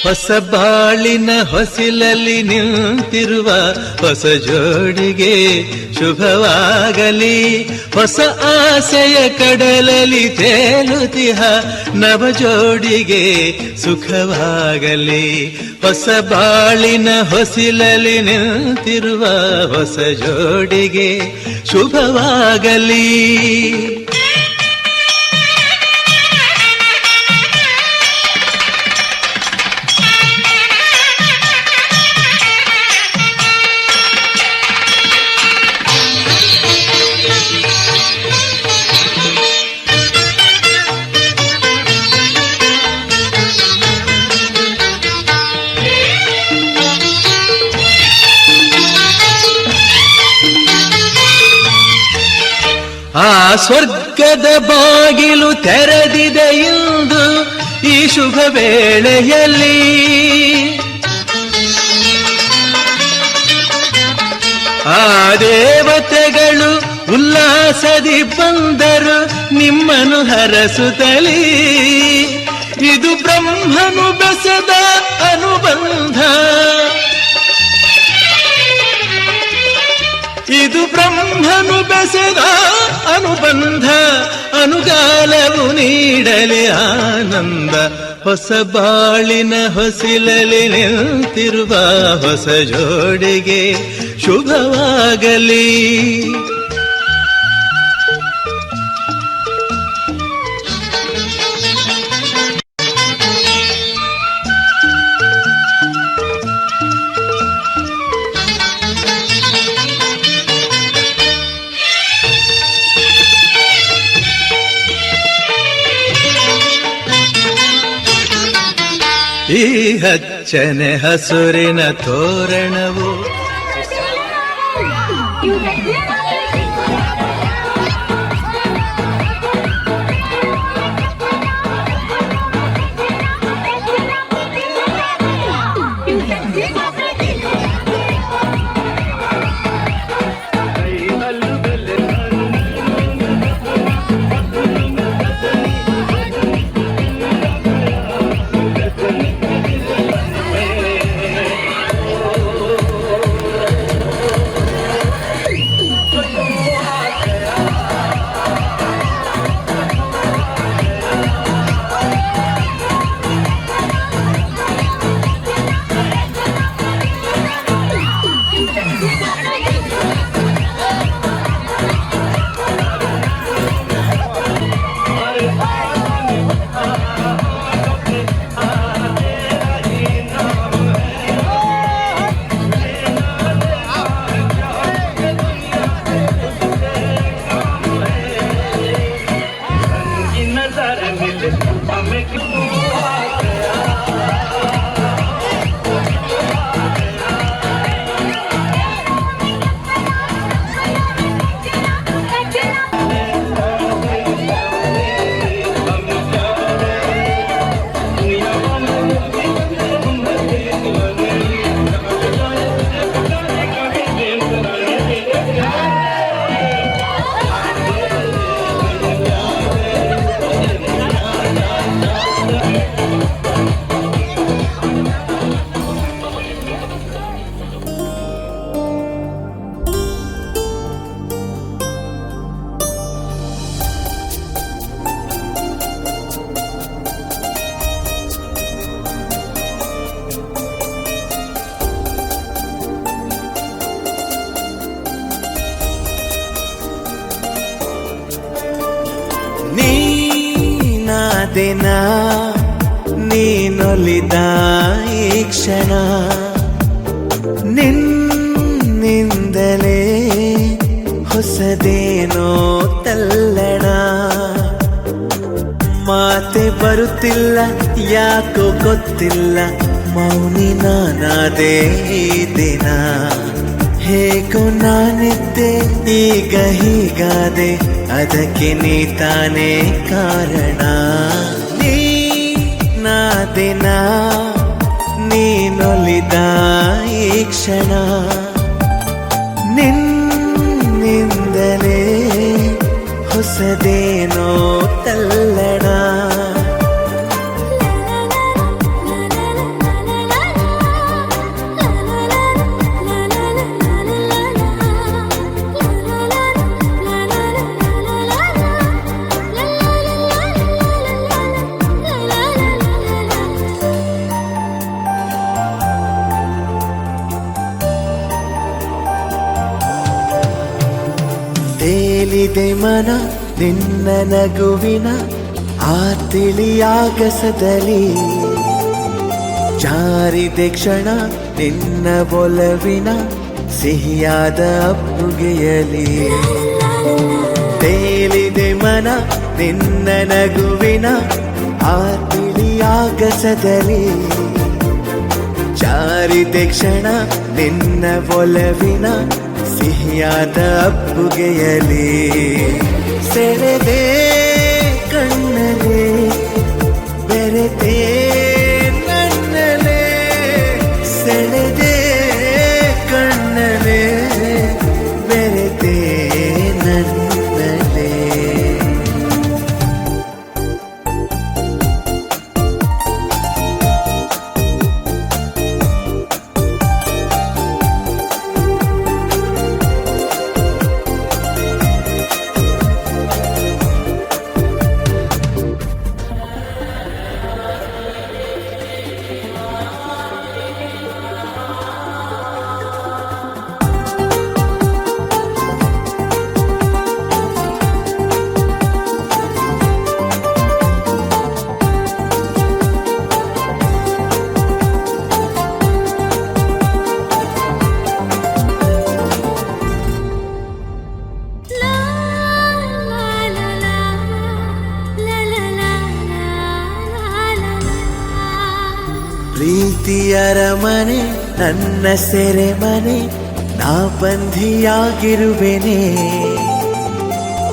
ಹೊಸ ಬಾಳಿನ ಹೊಸಿಲಲ್ಲಿ ನಿಂತಿರುವ ಹೊಸ ಜೋಡಿಗೆ ಶುಭವಾಗಲಿ. ಹೊಸ ಆಸೆಯ ಕಡಲಲ್ಲಿ ತೇಲುತಿಹ ನವ ಜೋಡಿಗೆ ಸುಖವಾಗಲಿ. ಹೊಸ ಬಾಳಿನ ಹೊಸಿಲಲ್ಲಿ ನಿಂತಿರುವ ಹೊಸ ಜೋಡಿಗೆ ಶುಭವಾಗಲಿ. ಆ ಸ್ವರ್ಗದ ಬಾಗಿಲು ತೆರೆದಿದೆ ಇಂದು ಈ ಶುಭ ವೇಳೆಯಲ್ಲಿ. ಆ ದೇವತೆಗಳು ಉಲ್ಲಾಸದಿ ಬಂದರು ನಿಮ್ಮನ್ನು ಹರಸುತ್ತಲೇ. ಇದು ಬ್ರಹ್ಮನು ಬೆಸೆದ ಅನುಬಂಧ, ಇದು ಬ್ರಹ್ಮನು ಬೆಸೆದ ಅನುಬಂಧ. ಅನುಗಾಲವು ನೀಡಲಿ ಆನಂದ, ಹೊಸ ಬಾಳಿನ ಹೊಸಿಲಲಿ ನಿಂತಿರುವ ಹೊಸ ಜೋಡಿಗೆ ಶುಭವಾಗಲಿ. ಈ ಹಚ್ಚನೆ ಹಸುರಿನ ತೋರಣವು ದಿನ ನೀನೊಲಿದ ಈ ಕ್ಷಣ ನಿನ್ನಿಂದಲೇ ಹೊಸದೇನೋ ತಲ್ಲಣ. ಮಾತೆ ಬರುತ್ತಿಲ್ಲ ಯಾಕೋ ಗೊತ್ತಿಲ್ಲ, ಮೌನಿ ನಾನಾದೆ ಈ ದಿನ. ಹೇಗೋ ನಾನಿದ್ದೆ ಈಗ ಹೀಗಾದೆ, ಅದಕ್ಕೆ ನೀ ತಾನೇ ಕಾರಣ. ದಿನ ನೀನೊಲಿದ ಈ ಕ್ಷಣ ನಿನ್ನಿಂದಲೇ ಹೊಸದೇನೋ ತಲ್ಲಣ. ತೇಲಿದೆ ಮನ ನಿನ್ನ ನಗುವಿನ ಆ ತಿಳಿಯಾಗಸದಲ್ಲಿ, ಜಾರಿದೆ ಕ್ಷಣ ನಿನ್ನ ಒಲವಿನ ಸಿಹಿಯಾದ ಅಪ್ಪುಗೆಯಲಿ. ತೇಲಿದೆ ಮನ ನಿನ್ನ ನಗುವಿನ ಆ ತಿಳಿಯಾಗಸದಲ್ಲಿ, ಜಾರಿದೆ ಕ್ಷಣ ನಿನ್ನ ಒಲವಿನ ಸಿಹಿಯಾದ ಅಪ್ಪುಗೆಯಲಿ. ಸೆಳೆದೆ ಕಣ್ಣಲೆ ಬೆರೆತೆ ನನ್ನಲೆ, ಸೆಳೆದೆ ಕಣ್ಣಲೆ ಬೆರೆತೆ ನನ್ನಲೆ. ಪ್ರೀತಿಯರ ಮನೆ ನನ್ನ ಸೆರೆ ಮನೆ, ನಾ ಬಂಧಿಯಾಗಿರುವೆನೆ.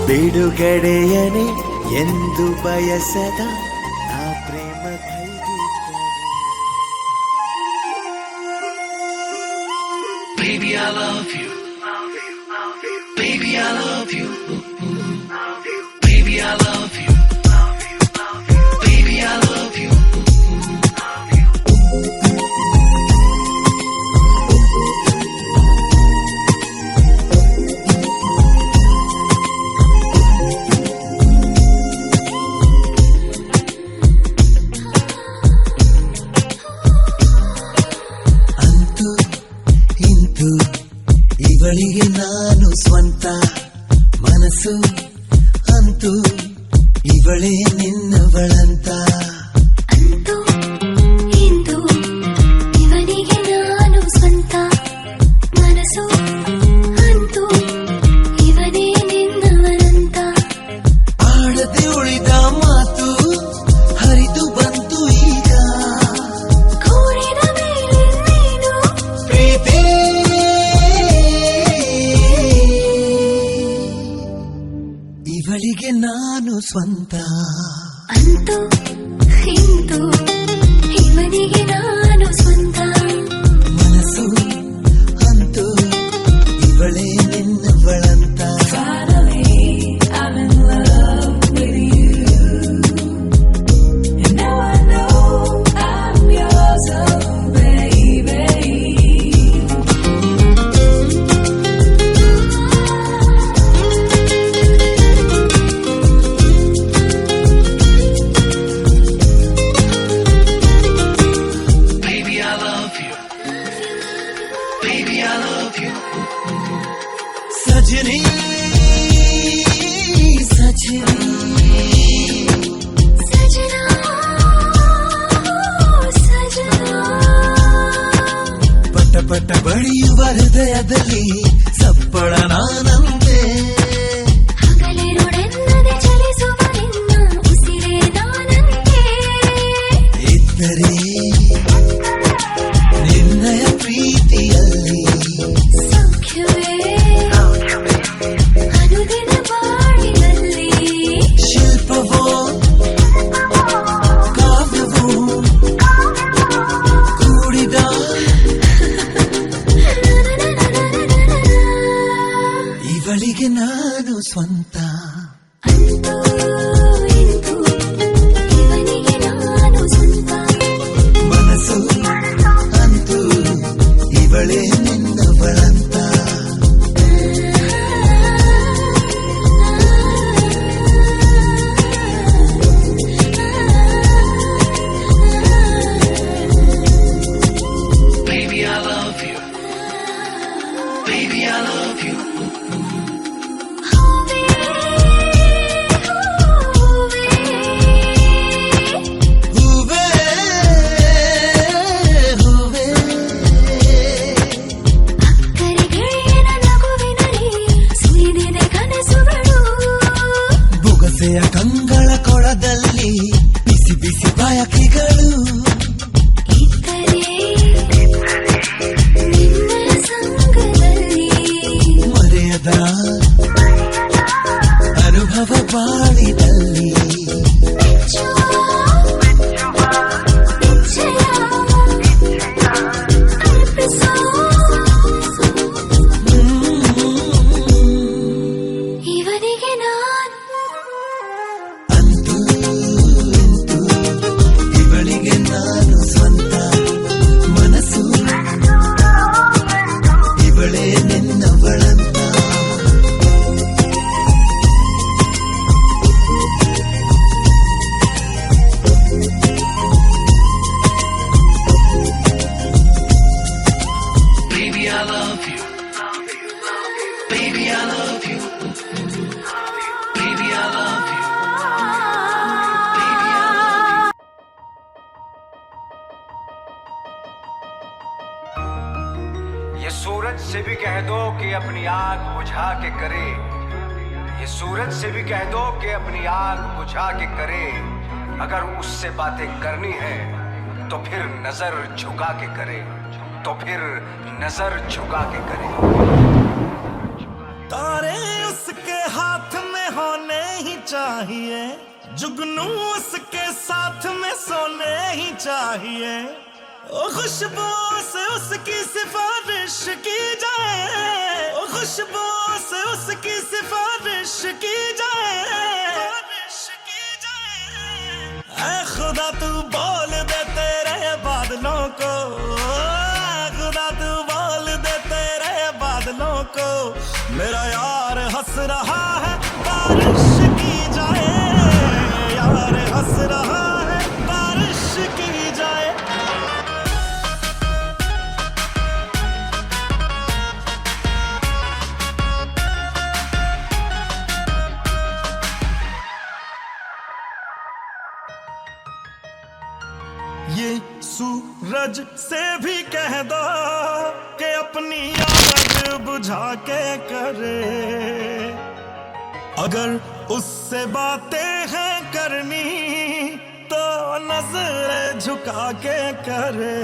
ಬಿಡುಗಡೆಯನೆ ಎಂದು ಬಯಸದ ನಾ ಪ್ರೇಮ ಖೈದಿ. Baby, I love you. Baby, I love you. Baby, I love you. Baby, I love you. ಅಂತೂ ಇಂತೂ ಇವಳಿಗೆ ನಾನು ಸ್ವಂತ, ಮನಸ್ಸು ಅಂತೂ ಇವಳೇ ನಿನ್ನವಳಂತ. ಅಂತೂ ಇಂದು ಇವನಿಗೆ ನಾನು ಸ್ವಂತ, ಮನಸ್ಸು ಅಂತೂ ಇವನೇ ನಿನ್ನವರಂತ. ಆಡದೆ ಉಳಿದ ಮಾತು ಹರಿದು ಬಂತು ಈಗ, ಕೂಡಿದ ಮೇಲೆ ನೀನು ಪ್ರೀತಿ ಇವಳಿಗೆ ನಾನು ಸ್ವಂತ. ಅಂತೂ ಇಂದು ಇವನಿಗೆ ನಾನು ಸ್ವಂತ, ಮನಸ್ಸು ಅಂತೂ ಇವಳೇ ನಿನ್ನವಳಂತ. Baby, I love you. Baby, I love you. सजनी सजनी सजना सजना. ಪಟ ಪಟ ಬಡಿಯುವ ಹೃದಯದಲ್ಲಿ ಸಪ್ಪಳ ನಾನಂತೆ. ಹಗಲಿರುಳೆನ್ನದೆ ಚಲಿಸುವ ನಿನ್ನ ಉಸಿರೇ ನಾನಂತೆ. ಇದ್ದರೆ ನಿನ್ನಯ ಪ್ರೀತಿಯಲ್ಲಿ ಸೌಖ್ಯವೇ ಅನುದಿನ ಬಾಳಿನಲ್ಲಿ. ಶಿಲ್ಪವೋ ಕಾವ್ಯವೋ ಕೂಡಿದ ಇವಳಿಗೆ ನಾನು ಸ್ವಂತ. ಅಂತೂ ಇಂದು ಇವನಿಗೆ ನಾನು ಸ್ವಂತ, ಮನಸ್ಸು ಅಂತೂ ಇವಳೇ ನಿನ್ನವಳಂತ. Baby, I love you. Baby, I love you. ಹೂವೇ ಹೂವೇ ಹೂವೇ ಹೂವೇ ಅಕ್ಕರೆ ಗೆಳೆಯನ ನಗುವಿನಲ್ಲಿ ಸುರಿದಿದೆ ಕನಸುಗಳು. ಬುಗಸೆಯ ಕಂಗಳ ಕೊಳದಲ್ಲಿ ಬಿಸಿ ಬಿಸಿ ಬಯಕೆಗಳು. ಇದ್ದರೆ ನಿನ್ನ ಸಂಗದಲ್ಲಿ ಮರೆಯದ ಅನುಭವ ಬಾಳಿನಲ್ಲಿ. ಇವನಿಗೆ ನಾನು ಅಂತೂ ಇಂತೂ ಇವಳಿಗೆ ನಾನು ಸ್ವಂತ, ಮನಸ್ಸು ಇವಳೇ ನಿನ್ನವಳಂತ. Baby, I love you. Baby, I love you. Baby, I love you. Baby, I love you. ये सूरज से भी कह दो कि अपनी आग बुझा के करे, ये सूरज से भी कह दो कि अपनी आग बुझा के करे. अगर उससे बातें करनी है तो फिर नजर झुका के करे, तो फिर नजर झुका के करे। तारे उसके हाथ में होने ही चाहिए, जुगनू उसके साथ में सोने ही चाहिए। ओ खुशबू से उसकी सिफारिश की जाए, ओ खुशबू से उसकी सिफारिश की जाए। ऐ खुदा तू बोल दे तेरे बादलों को, खुदा तू बोल दे तेरे बादलों को, मेरा यार हंस रहा है बारिश की जाए, यार हंस रहा है बारिश की जाए। ये सूरज से भी कह दो कि अपनी आग बुझा के करे, अगर उससे बातें हैं करनी तो नजर झुका के करे।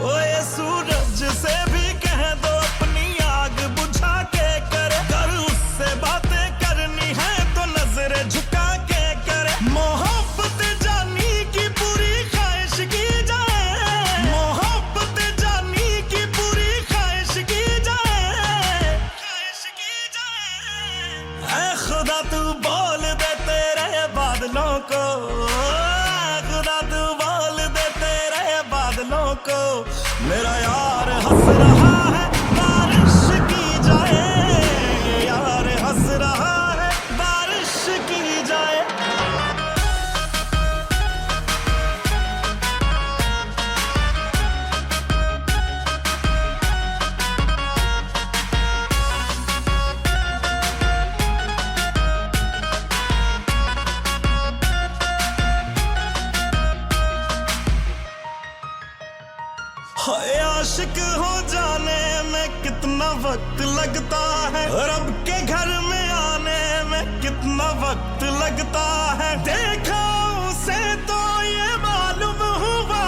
ओ ये सूरज से भी कह दो अपनी आग बुझा के करे, अगर उससे बातें करनी है तो नजर झुका के करे। मोहब्बत जानी की पूरी ख्वाहिश की जाए, मोहब्बत जानी की पूरी ख्वाहिश की जाए, ख्वाहिश की जाए। ऐ खुदा तू बोल दे तेरे बादलों को, खुदा तू बोल दे तेरे बादलों को, मेरा यार हंस रहा है बारिश की जाए, यार हंस रहा है बारिश की जाए। हाय आशिक हो जाने में कितना वक्त लगता है, रब के घर में आने में कितना वक्त लगता है। देखा उसे तो ये मालूम हुआ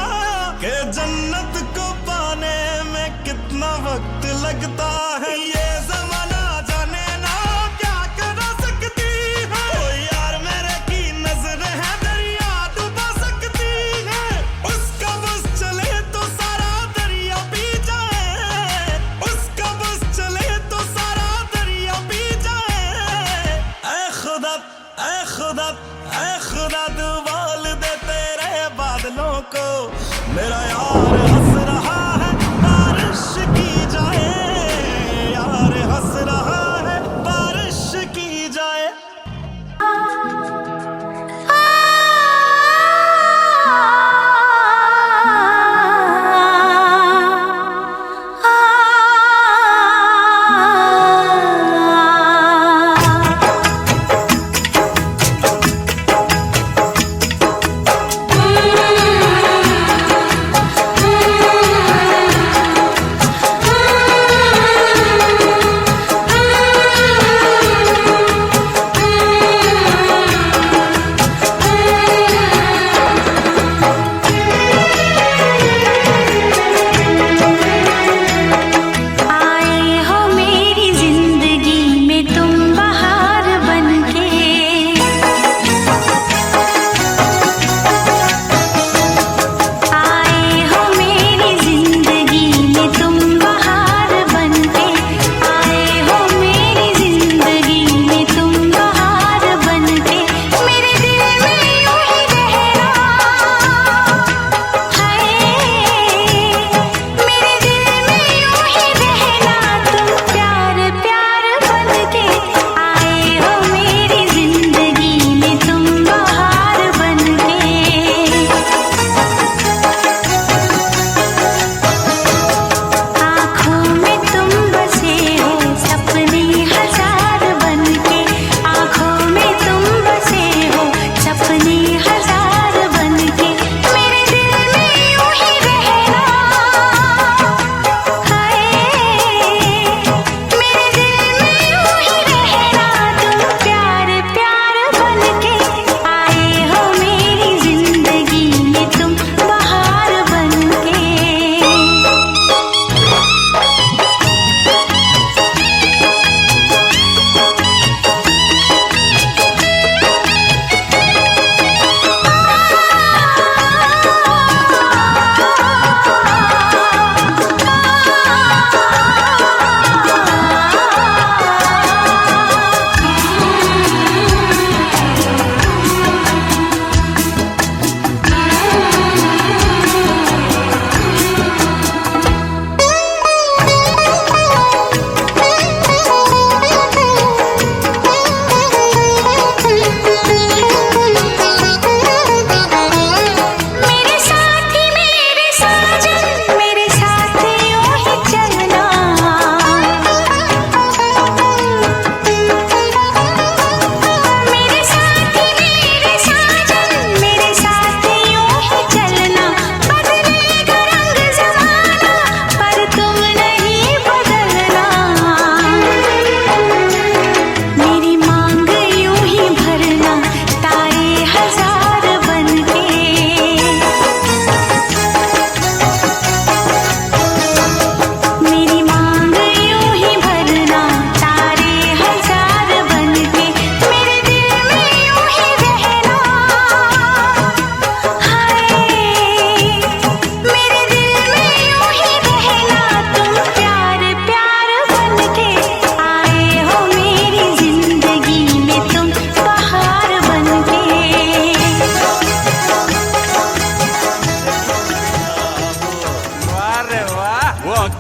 कि जन्नत को पाने में कितना वक्त लगता है। ये जमाना जाने ना क्या करा सकती है, ओ यार मेरे की नजर है दरिया डुबा सकती है। उसका बस चले तो सारा दरिया पी जाए, उसका बस चले तो सारा दरिया पी जाए। ऐ खुदा ऐ खुदा ऐ खुदा तू बोल दे तेरे बादलों को, मेरा यार हंस रहा है बारिश की जाए, यार हंस रहा है बारिश की जाए। आ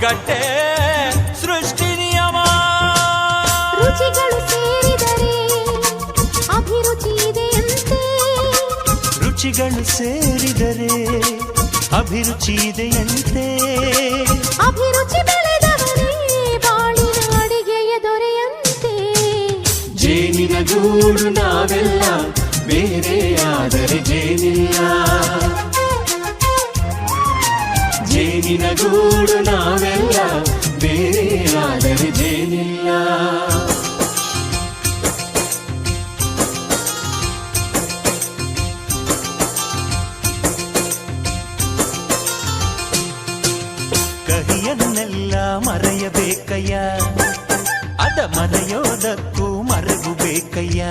ಕಟ್ಟೆ ಸೃಷ್ಟಿ ನಿಯಮ. ರುಚಿಗಳು ಸೇರಿದರೆ ಅಭಿರುಚಿ ಇದೆಯಂತೆ. ರುಚಿಗಳು ಸೇರಿದರೆ ಅಭಿರುಚಿ ಇದೆಯಂತೆ. ಅಭಿರುಚಿ ಬೆಳೆದವರೇ ಬಾಳಿನ ಅಡಿಗೆಯ ದೊರೆಯಂತೆ. ಜೇನಿನ ಗೂಡು ನಾವೆಲ್ಲ ಬೇರೆ ಆದರೆ ಜೇನಿಲ್ಲ. ಜೇನಿನ ಗೂಡು ನಾವೆಲ್ಲ ಬೇರೆ ಆದರೆ ಜೇನಿಲ್ಲ. ಕಹಿಯನ್ನೆಲ್ಲ ಮರೆಯಬೇಕಯ್ಯ, ಅದ ಮರೆಯೋದಕ್ಕೂ ಮರೆವು ಬೇಕಯ್ಯ.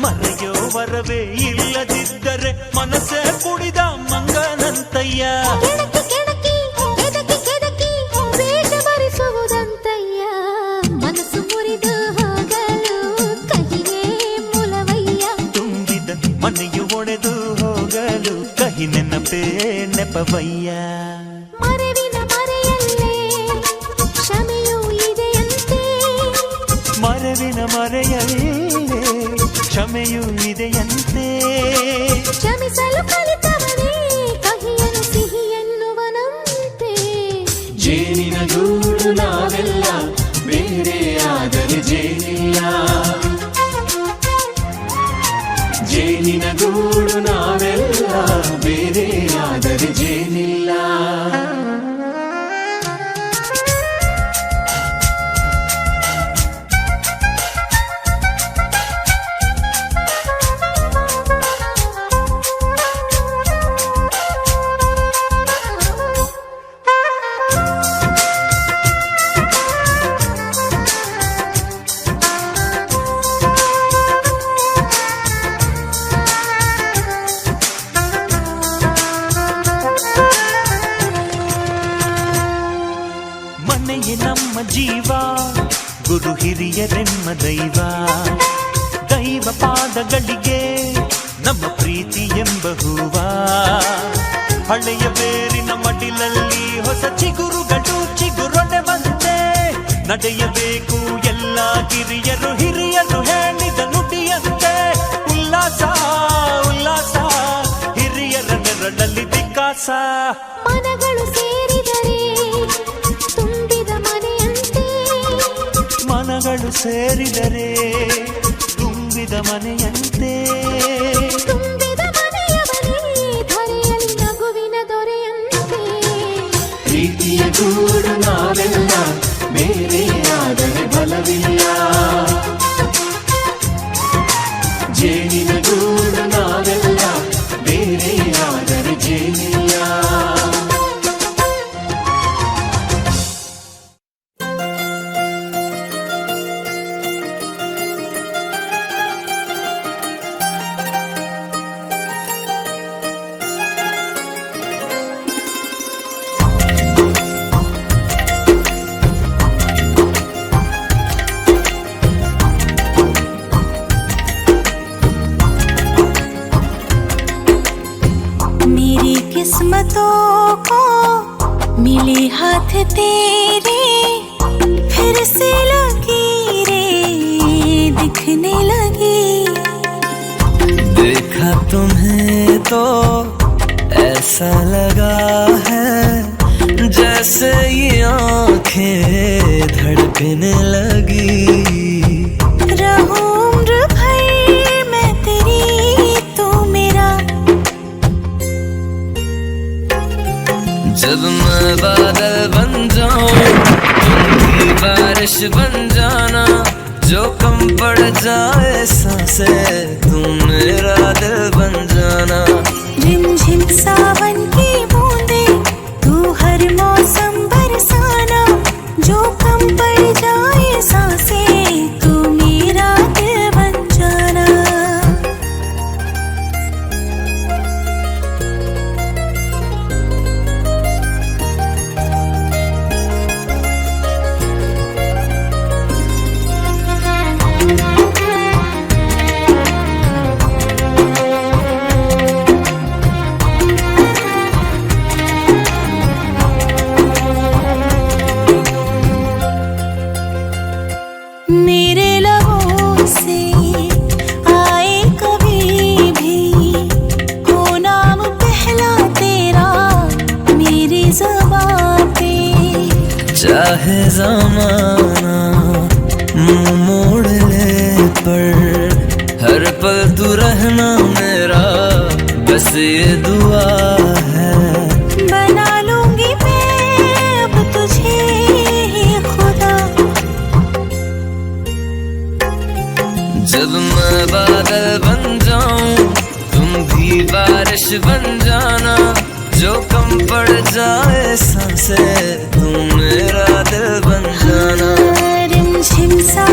ಮರೆಯೋ ವರವೇ ಇಲ್ಲದಿದ್ದರೆ ಮನಸ್ಸೇ ಕುಡಿದ ಮಂಗನಂತಯ್ಯ. ಕೆಣಕಿ ಕೆಣಕಿ ಕೆದಕಿ ಕೆದಕಿ ವೇಷ ಬರಿಸುವುದಂತಯ್ಯ. ಮನಸ್ಸು ಮುರಿದು ಹೋಗಲು ಕಹಿಯೇ ಮೂಲವಯ್ಯ. ತುಂಬಿದ ಮನೆಯು ಒಡೆದು ಹೋಗಲು ಕಹಿ ನೆನಪೇ ನೆಪವಯ್ಯ. ಮರೆವಿನ ಮರೆಯಲ್ಲೇ ಕ್ಷಮೆಯೂ ಇದೆಯಂತೆ. ಮರೆವಿನ ಮರೆಯಲ್ಲೇ ಕ್ಷಮೆಯೂ ಇದೆಯಂತೆ. ಕ್ಷಮಿಸಲು ಕಲಿತವನೇ ಕಹಿಯನ್ನು ಸಿಹಿ ಎನ್ನುವನಂತೆ. ಜೇನಿನ ಗೂಡು ನಾವೆಲ್ಲ ಬೇರೆ ಆದರೆ ಜೇನಿಲ್ಲ. ಜೇನಿನ ಗೂಡು ನಾವೆಲ್ಲ ಬೇರೆ ಆದರೆ ಜೇನಿಲ್ಲ. ಮನೆಯೇ ನಮ್ಮ ಜೀವ, ಗುರು ಹಿರಿಯರೆಮ್ಮ ದೈವ. ದೈವ ಪಾದಗಳಿಗೆ ನಮ್ಮ ಪ್ರೀತಿ ಎಂಬ ಹೂವ. ಹಳೆಯ ಬೇರಿನ ಮಡಿಲಲ್ಲಿ ಹೊಸ ಚಿಗುರುಗಳು ಚಿಗುರೊಡೆವಂತೆ. ನಡೆಯಬೇಕು ಎಲ್ಲ ಕಿರಿಯರು ಹಿರಿಯರು ಹೇಳಿದ ನುಡಿಯಂತೆ. ಉಲ್ಲಾಸ ಉಲ್ಲಾಸ ಹಿರಿಯರ ನೆರಳಲ್ಲಿ ವಿಕಾಸ. ಮನಗಳು ಸೇರಿದರೆ ತುಂಬಿದ ಮನೆಯಂತೆ. ಮನಗಳು ಸೇರಿದರೆ ತುಂಬಿದ ಮನೆಯಂತೆ. ತುಂಬಿದ ಮನೆಯವನೇ ಧರೆಯಲ್ಲಿ ನಗುವಿನ ದೊರೆಯಂತೆ. ಪ್ರೀತಿಯ ಗೂಡು ನಾವೆಲ್ಲ ಬೇರೆ ಆದರೆ ಬಲವಿಲ್ಲ. ಜೇನಿನ ಗೂಡು ನಾವೆಲ್ಲ ಬೇರೆ ಆದರೆ ಜೇನಿಲ್ಲ. मेरी किस्मतों को मिले हाथ तेरे, फिर से लकीरें दिखने लगी. देखा तुम्हें तो ऐसा लगा है जैसे ये आंखें धड़कने लगी. रहूं उम्र भर मैं तेरी, तू मेरा. जब मैं बादल बन जाऊं तुम भी बारिश बन जाना. जो कम पड़ जाए सांसें तुम मेरा दिल बन जाना. रिमझिम सावन की बूंदे तू हर मौसम बरसाना. जो कम पड़ जाए सांसें तू मेरा दिल बन जाना. चाहे जमाना मुंह मोड़ ले, पर हर पल तू रहना मेरा, बस ये दुआ है। बना लूंगी मैं अब तुझे ही खुदा। जब मैं बादल बन जाऊं तुम भी बारिश बन जाना, जो कम पड़ जाए सांसें तुम मेरा दिल बन जाना। रिमझिम सा